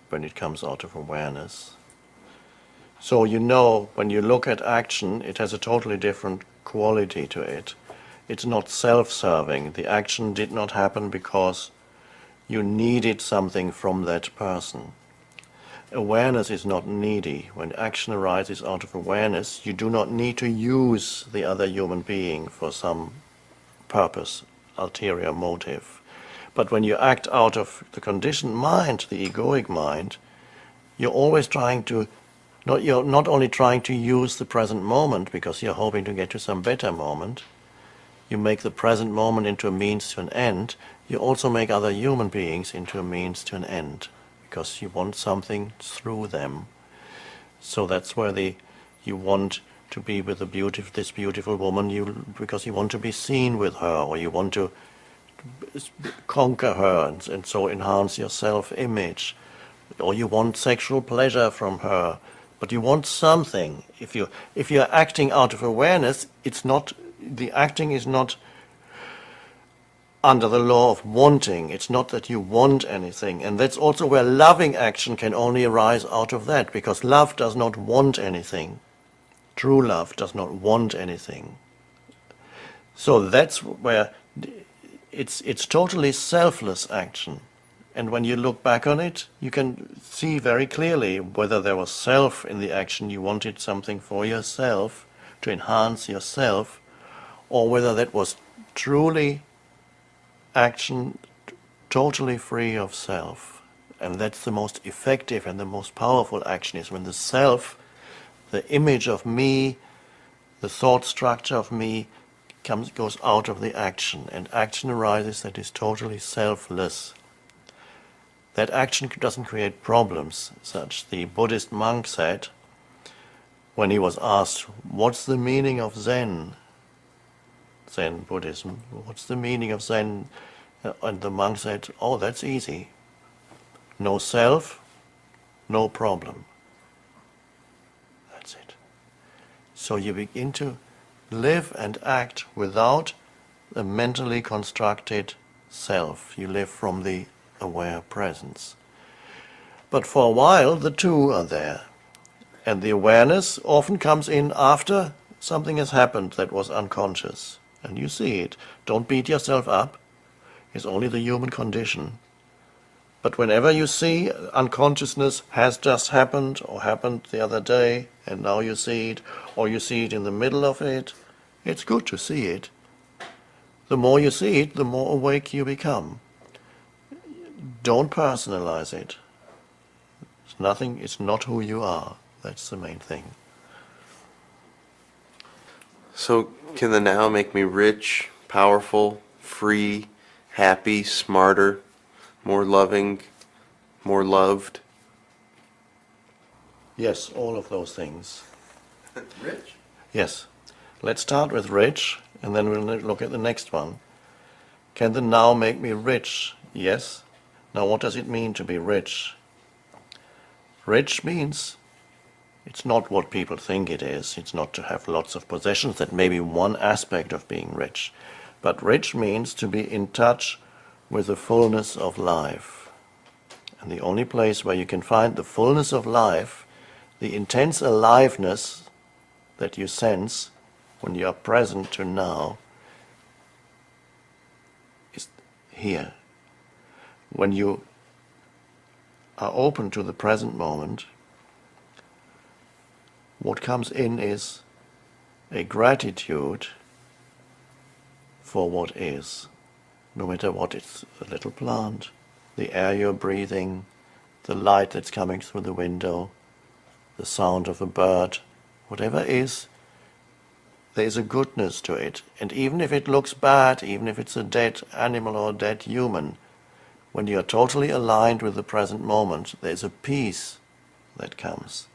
when it comes out of awareness. So when you look at action, it has a totally different quality to it. It's not self-serving. The action did not happen because you needed something from that person. Awareness is not needy. When action arises out of awareness, you do not need to use the other human being for some purpose, ulterior motive. But when you act out of the conditioned mind, the egoic mind, you're always you're not only trying to use the present moment because you're hoping to get to some better moment. You make the present moment into a means to an end. You also make other human beings into a means to an end because you want something through them. So that's where you want to be with this beautiful woman because you want to be seen with her, or you want to conquer her and so enhance your self-image, or you want sexual pleasure from her, but you want something. If you're acting out of awareness, the acting is not under the law of wanting. It's not that you want anything, and that's also where loving action can only arise out of that, because love does not want anything. True love does not want anything. So that's where it's totally selfless action. And when you look back on it, you can see very clearly whether there was self in the action, you wanted something for yourself, to enhance yourself, or whether that was truly action totally free of self. And that's the most effective and the most powerful action, is when the self, the image of me, the thought structure of me, goes out of the action, and action arises that is totally selfless. That action doesn't create problems, such the Buddhist monk said when he was asked, what's the meaning of Zen Buddhism? What's the meaning of Zen? And the monk said, oh, that's easy. No self, no problem. That's it. So you begin to live and act without a mentally constructed self. You live from the aware presence. But for a while the two are there, and the awareness often comes in after something has happened that was unconscious, and you see it. Don't beat yourself up. It's only the human condition. But whenever you see unconsciousness has just happened or happened the other day and now you see it, or you see it in the middle of it, it's good to see it. The more you see it, the more awake you become. Don't personalize it. It's nothing, it's not who you are. That's the main thing. So can the now make me rich, powerful, free, happy, smarter, more loving, more loved? Yes, all of those things. Rich? Yes. Let's start with rich, and then we'll look at the next one. Can the now make me rich? Yes. Now what does it mean to be rich? Rich means it's not what people think it is. It's not to have lots of possessions. That may be one aspect of being rich. But rich means to be in touch with the fullness of life. And the only place where you can find the fullness of life, the intense aliveness that you sense when you are present to now, is here. When you are open to the present moment, what comes in is a gratitude for what is. No matter what, it's a little plant, the air you're breathing, the light that's coming through the window, the sound of a bird, whatever is, there is a goodness to it. And even if it looks bad, even if it's a dead animal or a dead human, when you are totally aligned with the present moment, there's a peace that comes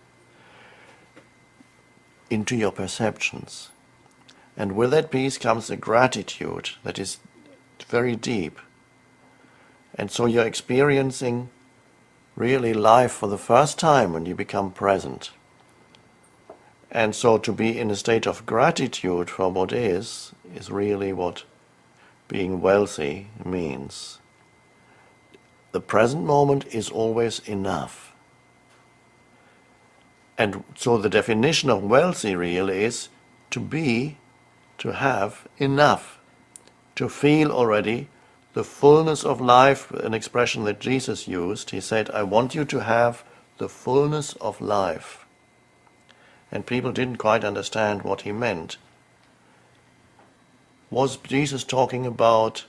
into your perceptions. And with that peace comes a gratitude that is very deep. And so you're experiencing really life for the first time when you become present. And so to be in a state of gratitude for what is really what being wealthy means. The present moment is always enough. And so the definition of wealthy really is to have enough, to feel already the fullness of life, an expression that Jesus used. He said, I want you to have the fullness of life. And people didn't quite understand what he meant. Was Jesus talking about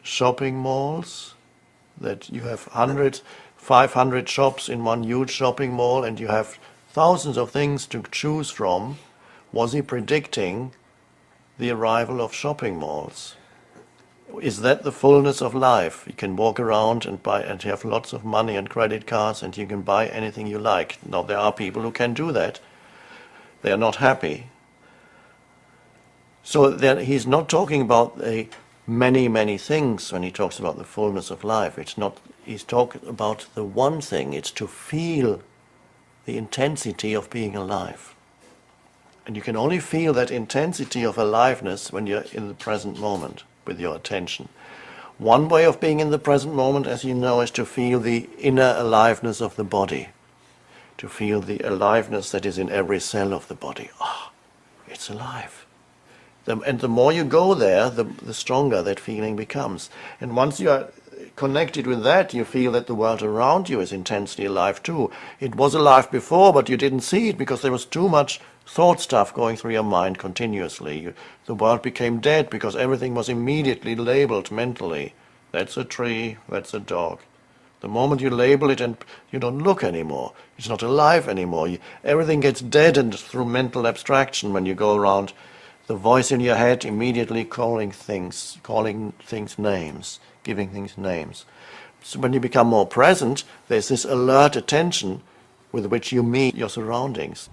shopping malls? That you have 500 shops in one huge shopping mall and you have thousands of things to choose from? Was he predicting the arrival of shopping malls? Is that the fullness of life? You can walk around and buy, and you have lots of money and credit cards and you can buy anything you like. Now there are people who can do that. They are not happy. So then he's not talking about the many things when he talks about the fullness of life. He's talking about the one thing. It's to feel the intensity of being alive. And you can only feel that intensity of aliveness when you're in the present moment with your attention. One way of being in the present moment, as you know, is to feel the inner aliveness of the body, to feel the aliveness that is in every cell of the body. Ah, it's alive. And the more you go there, the stronger that feeling becomes. And once you are connected with that, you feel that the world around you is intensely alive too. It was alive before, but you didn't see it because there was too much thought stuff going through your mind continuously. The world became dead because everything was immediately labeled mentally. That's a tree, that's a dog. The moment you label it and you don't look anymore, it's not alive anymore. Everything gets deadened through mental abstraction when you go around. The voice in your head immediately calling things names, giving things names. So when you become more present, there's this alert attention with which you meet your surroundings.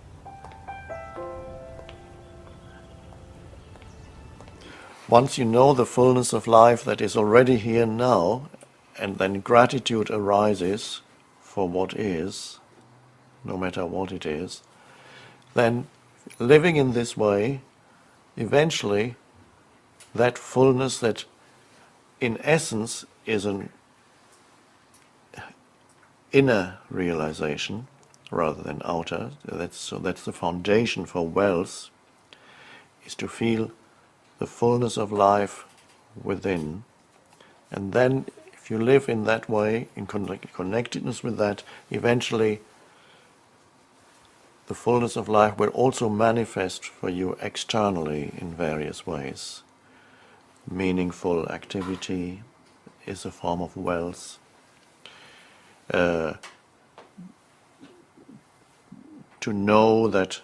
Once you know the fullness of life that is already here now, and then gratitude arises for what is, no matter what it is, then living in this way, eventually that fullness that in essence is an inner realization rather than outer, that's the foundation for wealth, is to feel the fullness of life within. And then if you live in that way, in connectedness with that, eventually the fullness of life will also manifest for you externally in various ways. Meaningful activity is a form of wealth. To know that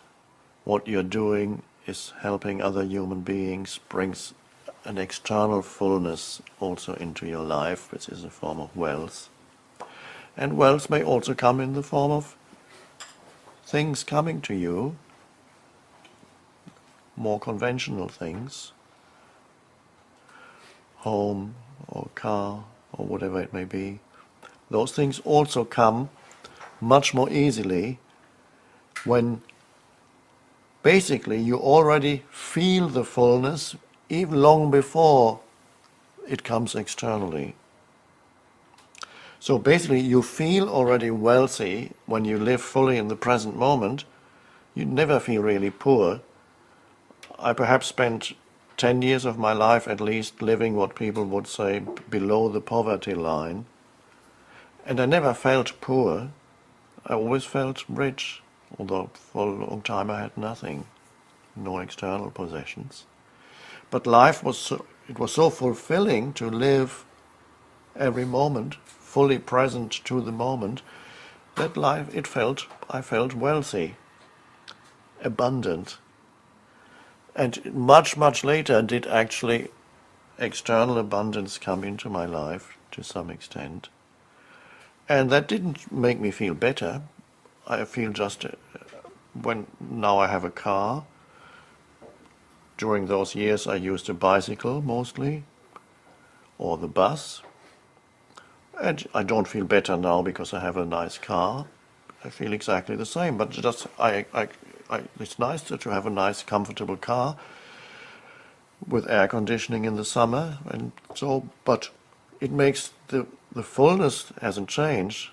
what you're doing is helping other human beings brings an external fullness also into your life, which is a form of wealth. And wealth may also come in the form of things coming to you, more conventional things, home or car or whatever it may be. Those things also come much more easily when basically you already feel the fullness even long before it comes externally. So basically you feel already wealthy when you live fully in the present moment. You never feel really poor. I perhaps spent 10 years of my life at least living what people would say below the poverty line. And I never felt poor. I always felt rich, although for a long time I had nothing, no external possessions. But life was so fulfilling to live every moment, fully present to the moment, that life, I felt wealthy, abundant. And much, much later did actually external abundance come into my life to some extent. And that didn't make me feel better. I feel just when now I have a car. During those years I used a bicycle mostly, or the bus. And I don't feel better now because I have a nice car. I feel exactly the same, but just it's nice to have a nice, comfortable car with air conditioning in the summer, and so. But it makes the fullness hasn't changed.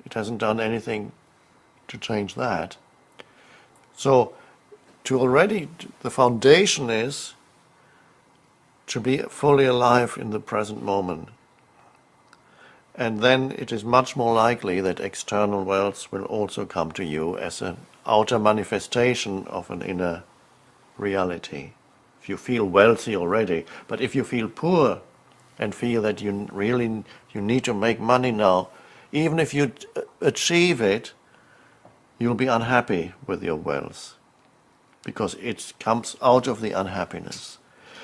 It hasn't done anything to change that. So, the foundation is to be fully alive in the present moment. And then it is much more likely that external wealth will also come to you as an outer manifestation of an inner reality. If you feel wealthy already, but if you feel poor and feel that you need to make money now, even if you achieve it, you'll be unhappy with your wealth because it comes out of the unhappiness.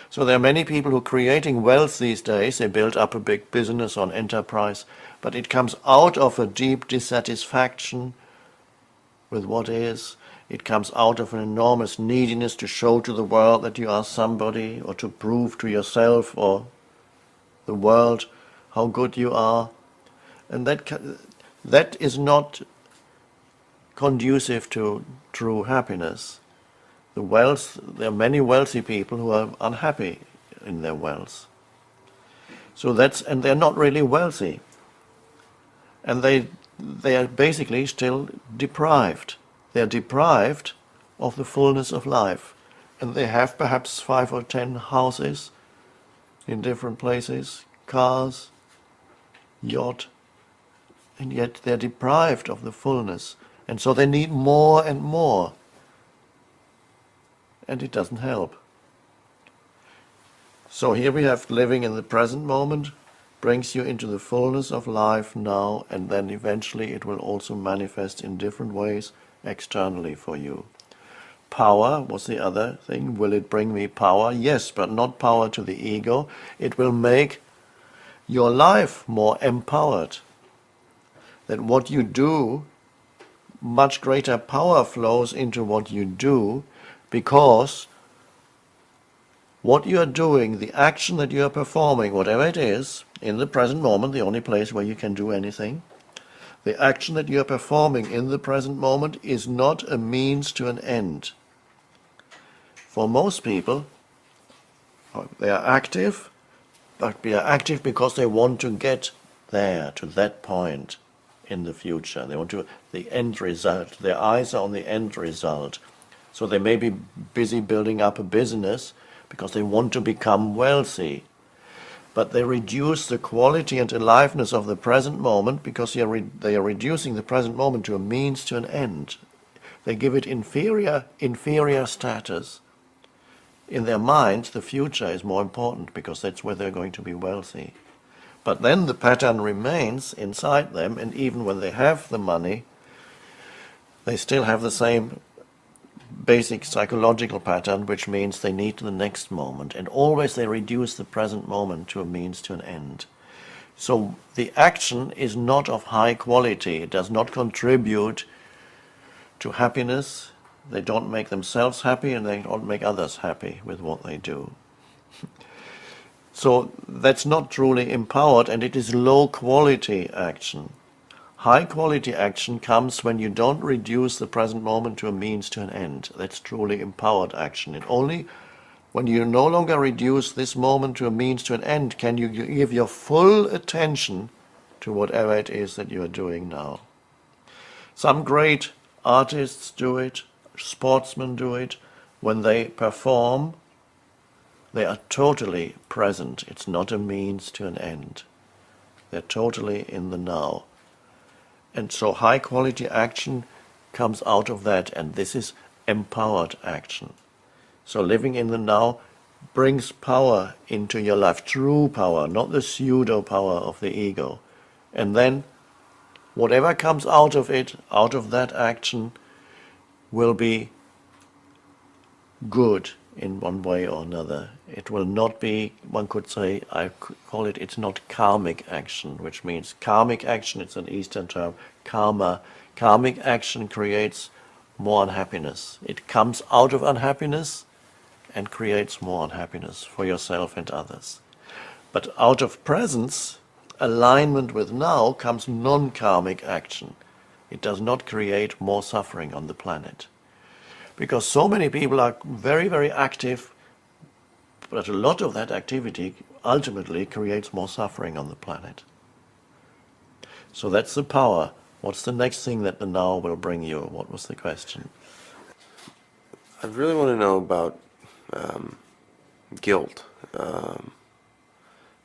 So there are many people who are creating wealth these days. They build up a big business on enterprise, but it comes out of a deep dissatisfaction with what is. It comes out of an enormous neediness to show to the world that you are somebody, or to prove to yourself or the world how good you are. And that is not conducive to true happiness. There are many wealthy people who are unhappy in their wealth. And they're not really wealthy. And they they are basically still deprived. They are deprived of the fullness of life. And they have perhaps 5 or 10 houses in different places, cars, yacht, and yet they're deprived of the fullness. And so they need more and more. And it doesn't help. So here we have living in the present moment brings you into the fullness of life now, and then eventually it will also manifest in different ways externally for you. Power was the other thing. Will it bring me power? Yes, but not power to the ego. It will make your life more empowered. That what you do, much greater power flows into what you do, because what you are doing, the action that you are performing, whatever it is, in the present moment, the only place where you can do anything, the action that you are performing in the present moment is not a means to an end. For most people, they are active, but they are active because they want to get there, to that point in the future. They want to, the end result. Their eyes are on the end result. So they may be busy building up a business because they want to become wealthy. But they reduce the quality and aliveness of the present moment because they are reducing the present moment to a means to an end. They give it inferior status. In their minds, the future is more important because that's where they're going to be wealthy. But then the pattern remains inside them, and even when they have the money, they still have the same basic psychological pattern, which means they need the next moment, and always they reduce the present moment to a means to an end. So the action is not of high quality. It does not contribute to happiness. They don't make themselves happy, and they don't make others happy with what they do. So that's not truly empowered, and it is low quality action. High quality action comes when you don't reduce the present moment to a means to an end. That's truly empowered action. And only when you no longer reduce this moment to a means to an end can you give your full attention to whatever it is that you are doing now. Some great artists do it, sportsmen do it. When they perform, they are totally present. It's not a means to an end. They're totally in the now. And so high quality action comes out of that, and this is empowered action. So living in the now brings power into your life, true power, not the pseudo power of the ego. And then whatever comes out of it, out of that action, will be good in one way or another. It will not be, one could say, I could call it, it's not karmic action, which means karmic action, it's an Eastern term, karma. Karmic action creates more unhappiness. It comes out of unhappiness and creates more unhappiness for yourself and others. But out of presence, alignment with now, comes non-karmic action. It does not create more suffering on the planet. Because so many people are very, very active, but a lot of that activity ultimately creates more suffering on the planet. So that's the power. What's the next thing that the now will bring you? What was the question? I really want to know about guilt. I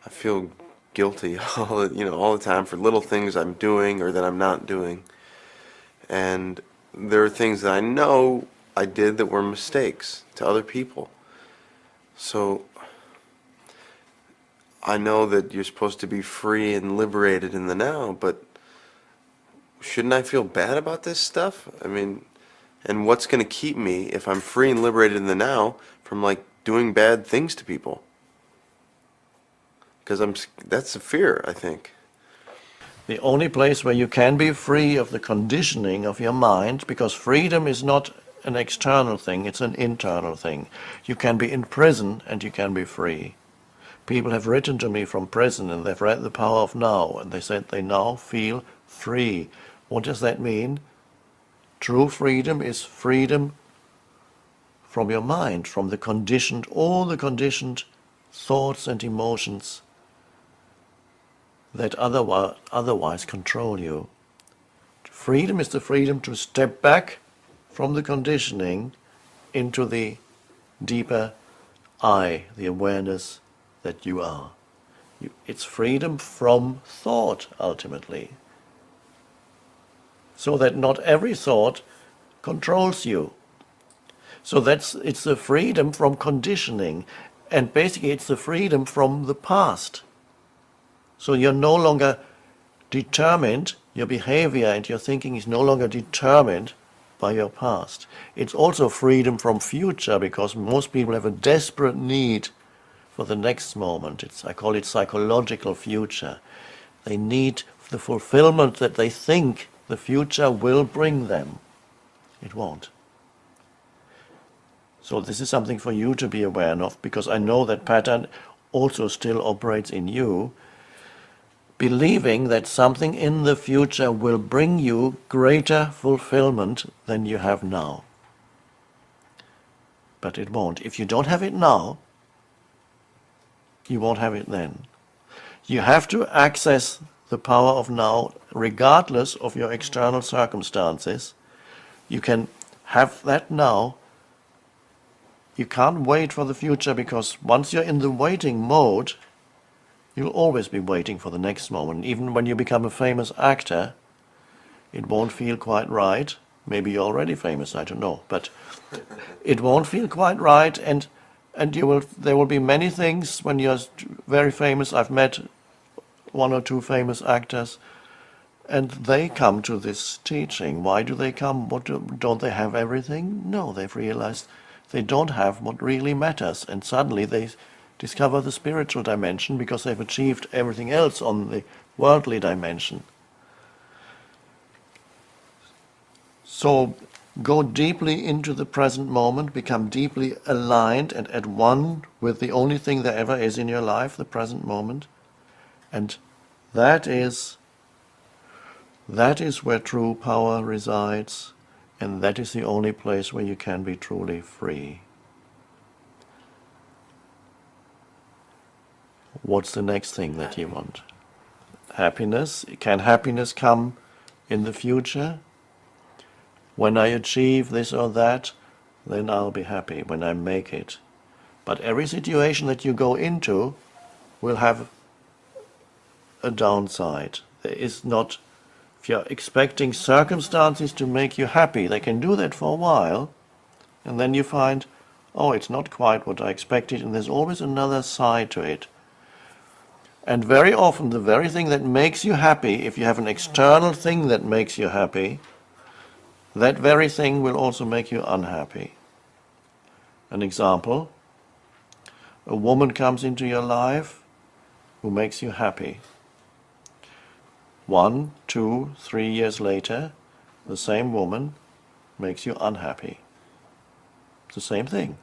feel guilty all the time for little things I'm doing or that I'm not doing. And there are things that I know I did that were mistakes to other people. So I know that you're supposed to be free and liberated in the now, but shouldn't I feel bad about this stuff? I mean, and what's going to keep me, if I'm free and liberated in the now, from like doing bad things to people? Because that's a fear, I think. The only place where you can be free of the conditioning of your mind, because freedom is not an external thing, it's an internal thing. You can be in prison and you can be free. People have written to me from prison and they've read The Power of Now, and they said they now feel free. What does that mean? True freedom is freedom from your mind, from the conditioned, all the conditioned thoughts and emotions that otherwise control you. Freedom is the freedom to step back from the conditioning into the deeper I, the awareness that you are. It's freedom from thought, ultimately. So that not every thought controls you. So it's the freedom from conditioning. And basically it's the freedom from the past. So you're no longer determined, your behavior and your thinking is no longer determined by your past. It's also freedom from future, because most people have a desperate need for the next moment. I call it psychological future. They need the fulfillment that they think the future will bring them. It won't. So this is something for you to be aware of, because I know that pattern also still operates in you, believing that something in the future will bring you greater fulfillment than you have now. But it won't. If you don't have it now, you won't have it then. You have to access the power of now regardless of your external circumstances. You can have that now. You can't wait for the future, because once you're in the waiting mode, you'll always be waiting for the next moment. Even when you become a famous actor, it won't feel quite right. Maybe you're already famous, I don't know. But it won't feel quite right, and there will be many things when you're very famous. I've met one or two famous actors, and they come to this teaching. Why do they come? Don't they have everything? No, they've realized they don't have what really matters, and suddenly they discover the spiritual dimension because they've achieved everything else on the worldly dimension. So go deeply into the present moment, become deeply aligned and at one with the only thing there ever is in your life, the present moment. And that is where true power resides, and that is the only place where you can be truly free. What's the next thing that you want? Happiness. Can happiness come in the future? When I achieve this or that, then I'll be happy, when I make it. But every situation that you go into will have a downside. There is not, if you're expecting circumstances to make you happy, they can do that for a while, and then you find, oh, it's not quite what I expected, and there's always another side to it. And very often the very thing that makes you happy, if you have an external thing that makes you happy, that very thing will also make you unhappy. An example, a woman comes into your life who makes you happy. 1, 2, 3 years later, the same woman makes you unhappy. It's the same thing.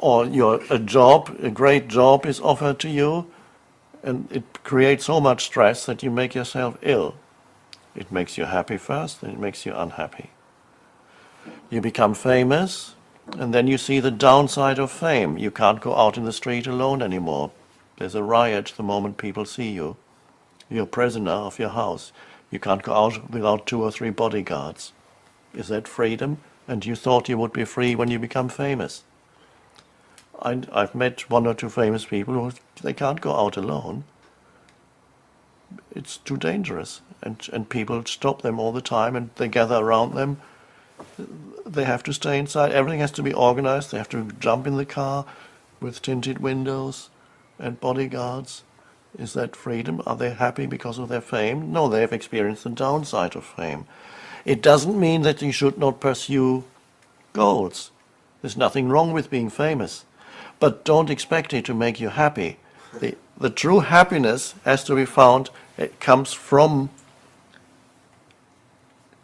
Or a great job is offered to you, and it creates so much stress that you make yourself ill. It makes you happy first, then it makes you unhappy. You become famous, and then you see the downside of fame. You can't go out in the street alone anymore. There's a riot the moment people see you. You're a prisoner of your house. You can't go out without 2 or 3 bodyguards. Is that freedom? And you thought you would be free when you become famous. I've met 1 or 2 famous people who they can't go out alone. It's too dangerous, and people stop them all the time, and they gather around them. They have to stay inside. Everything has to be organized. They have to jump in the car with tinted windows and bodyguards. Is that freedom? Are they happy because of their fame? No, they have experienced the downside of fame. It doesn't mean that you should not pursue goals. There's nothing wrong with being famous, but don't expect it to make you happy. The true happiness has to be found. It comes from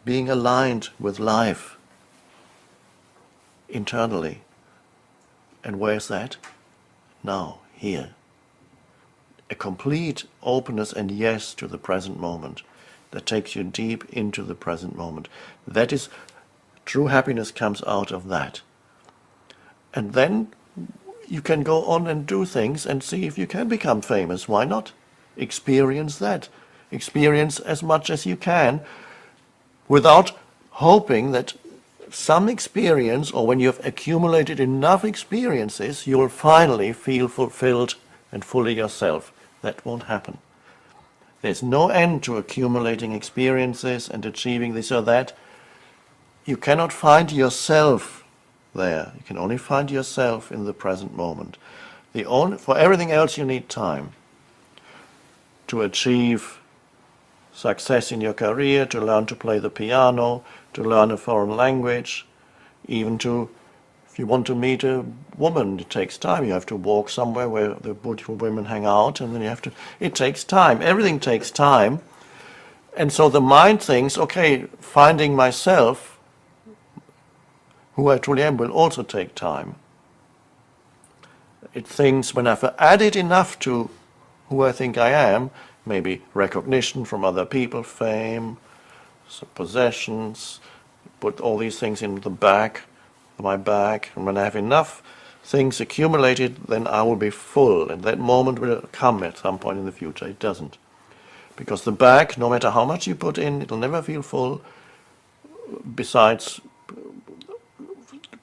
being aligned with life internally. And where's that? Now, here. A complete openness and yes to the present moment that takes you deep into the present moment. That is, true happiness comes out of that. And then you can go on and do things and see if you can become famous. Why not? Experience that. experience as much as you can without hoping that some experience, or when you've accumulated enough experiences, you'll finally feel fulfilled and fully yourself. That won't happen. There's no end to accumulating experiences and achieving this or that. You cannot find yourself there. You can only find yourself in the present moment. For everything else you need time. To achieve success in your career, to learn to play the piano, to learn a foreign language, even to, if you want to meet a woman, it takes time. You have to walk somewhere where the beautiful women hang out, and then it takes time. Everything takes time. And so the mind thinks, okay, finding myself, who I truly am, will also take time. It thinks, when I've added enough to who I think I am, maybe recognition from other people, fame, possessions, put all these things in my bag, and when I have enough things accumulated, then I will be full, and that moment will come at some point in the future. It doesn't. Because the bag, no matter how much you put in, it'll never feel full, besides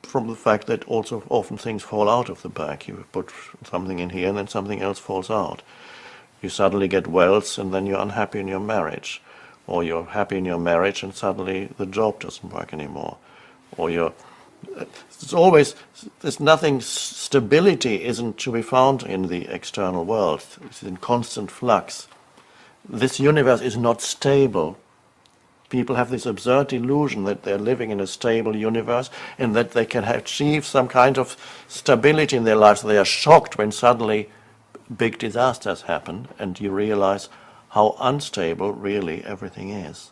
from the fact that also often things fall out of the bag. You put something in here and then something else falls out. You suddenly get wealth and then you're unhappy in your marriage. Or you're happy in your marriage and suddenly the job doesn't work anymore. Or there's nothing, stability isn't to be found in the external world. It's in constant flux. This universe is not stable. People have this absurd illusion that they're living in a stable universe and that they can achieve some kind of stability in their lives. They are shocked when suddenly big disasters happen and you realize how unstable really everything is.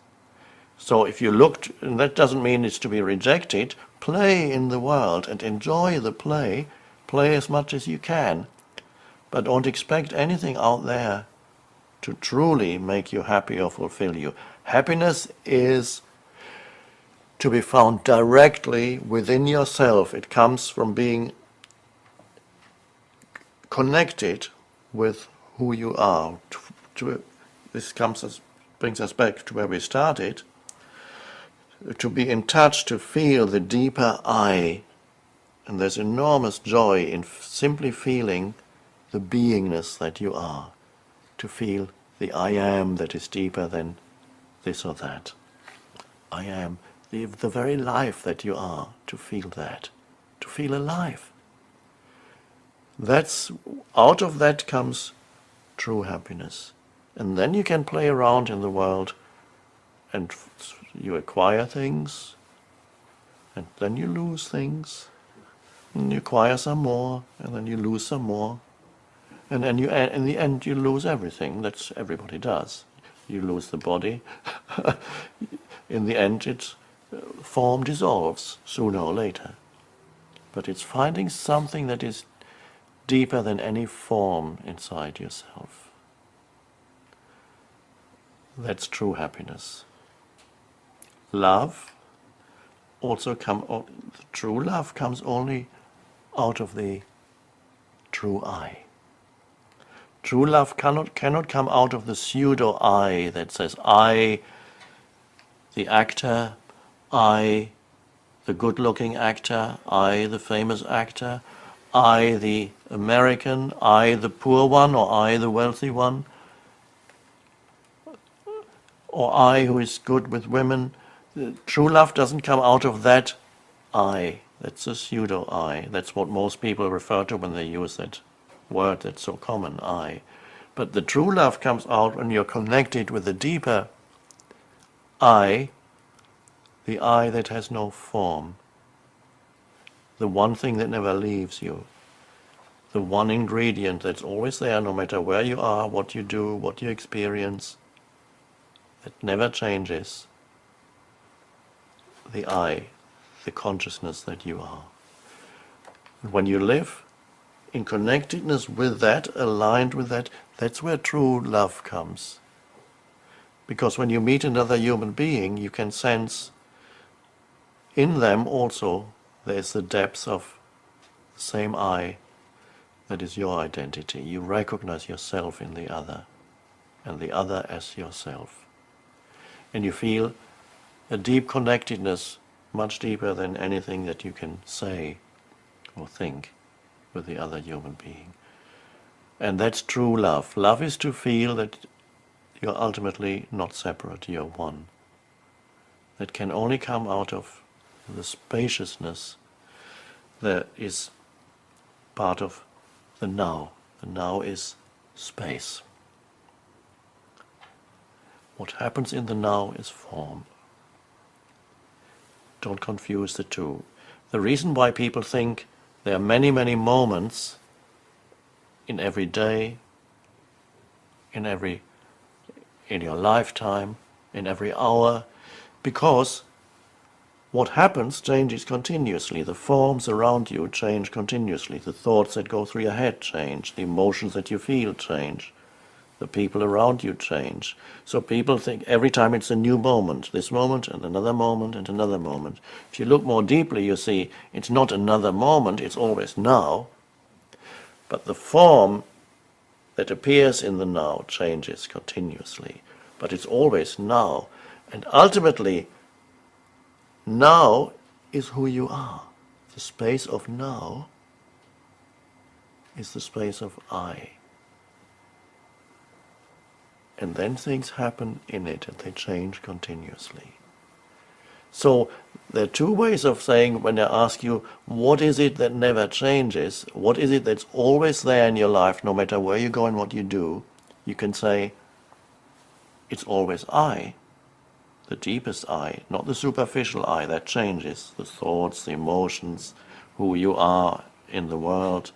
So if you looked, and that doesn't mean it's to be rejected, play in the world and enjoy the play as much as you can, but don't expect anything out there to truly make you happy or fulfill you. Happiness is to be found directly within yourself. It comes from being connected with who you are. This brings us back to where we started. To be in touch, to feel the deeper I. And there's enormous joy in simply feeling the beingness that you are. To feel the I am that is deeper than this or that. I am the very life that you are, to feel that, to feel alive. Out of that comes true happiness. And then you can play around in the world and you acquire things and then you lose things and you acquire some more and then you lose some more. And then in the end you lose everything. That's everybody does. You lose the body. In the end, form dissolves sooner or later. But it's finding something that is deeper than any form inside yourself. That's true happiness. Love true love comes only out of the true I. True love cannot come out of the pseudo I that says I, the actor, I, the good-looking actor, I, the famous actor, I, the American, I, the poor one, or I, the wealthy one, or I who is good with women. True love doesn't come out of that I. That's a pseudo I. That's what most people refer to when they use that word that's so common, I. But the true love comes out when you're connected with the deeper I, the I that has no form, the one thing that never leaves you, the one ingredient that's always there no matter where you are, what you do, what you experience, that never changes, the I, the consciousness that you are. When you live in connectedness with that, aligned with that, that's where true love comes. Because when you meet another human being, you can sense in them also there's the depth of the same I that is your identity. You recognize yourself in the other. and the other as yourself. And you feel a deep connectedness, much deeper than anything that you can say or think with the other human being. And that's true love. Love is to feel that you're ultimately not separate, you're one. That can only come out of the spaciousness that is part of the now. The now is space. What happens in the now is form. Don't confuse the two. The reason why people think there are many, many moments in every day, in your lifetime, in every hour, because what happens changes continuously. The forms around you change continuously. The thoughts that go through your head change. The emotions that you feel change. The people around you change. So people think every time it's a new moment, this moment and another moment and another moment. If you look more deeply, you see it's not another moment, it's always now. But the form that appears in the now changes continuously. But it's always now. And ultimately, now is who you are. The space of now is the space of I. And then things happen in it and they change continuously. So there are two ways of saying, when I ask you, what is it that never changes? What is it that's always there in your life, no matter where you go and what you do? You can say, it's always I. The deepest I, not the superficial I that changes, the thoughts, the emotions, who you are in the world.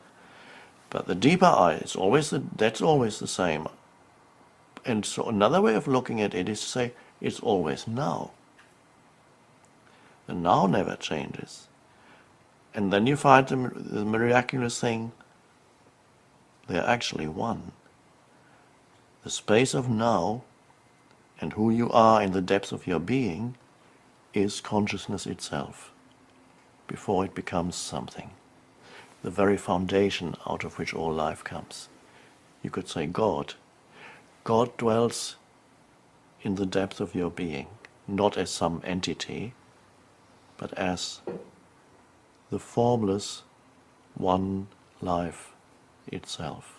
But the deeper I is always that's always the same. And so another way of looking at it is to say, it's always now. The now never changes. And then you find the miraculous thing, they're actually one. The space of now and who you are in the depths of your being is consciousness itself, before it becomes something. The very foundation out of which all life comes. You could say God. God dwells in the depth of your being, not as some entity, but as the formless one life itself.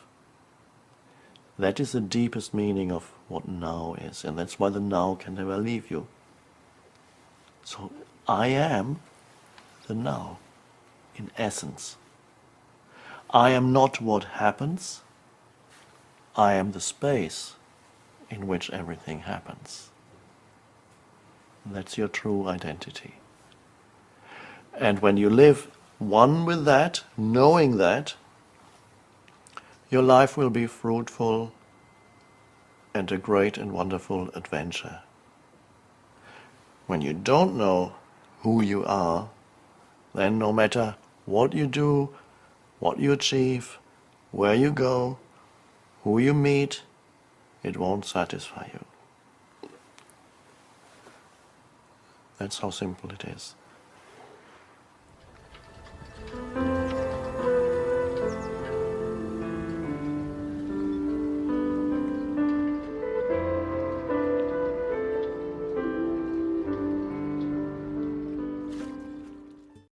That is the deepest meaning of what now is, and that's why the now can never leave you. So I am the now, in essence. I am not what happens, I am the space in which everything happens. And that's your true identity. And when you live one with that, knowing that, your life will be fruitful and a great and wonderful adventure. When you don't know who you are, then no matter what you do, what you achieve, where you go, who you meet, it won't satisfy you. That's how simple it is.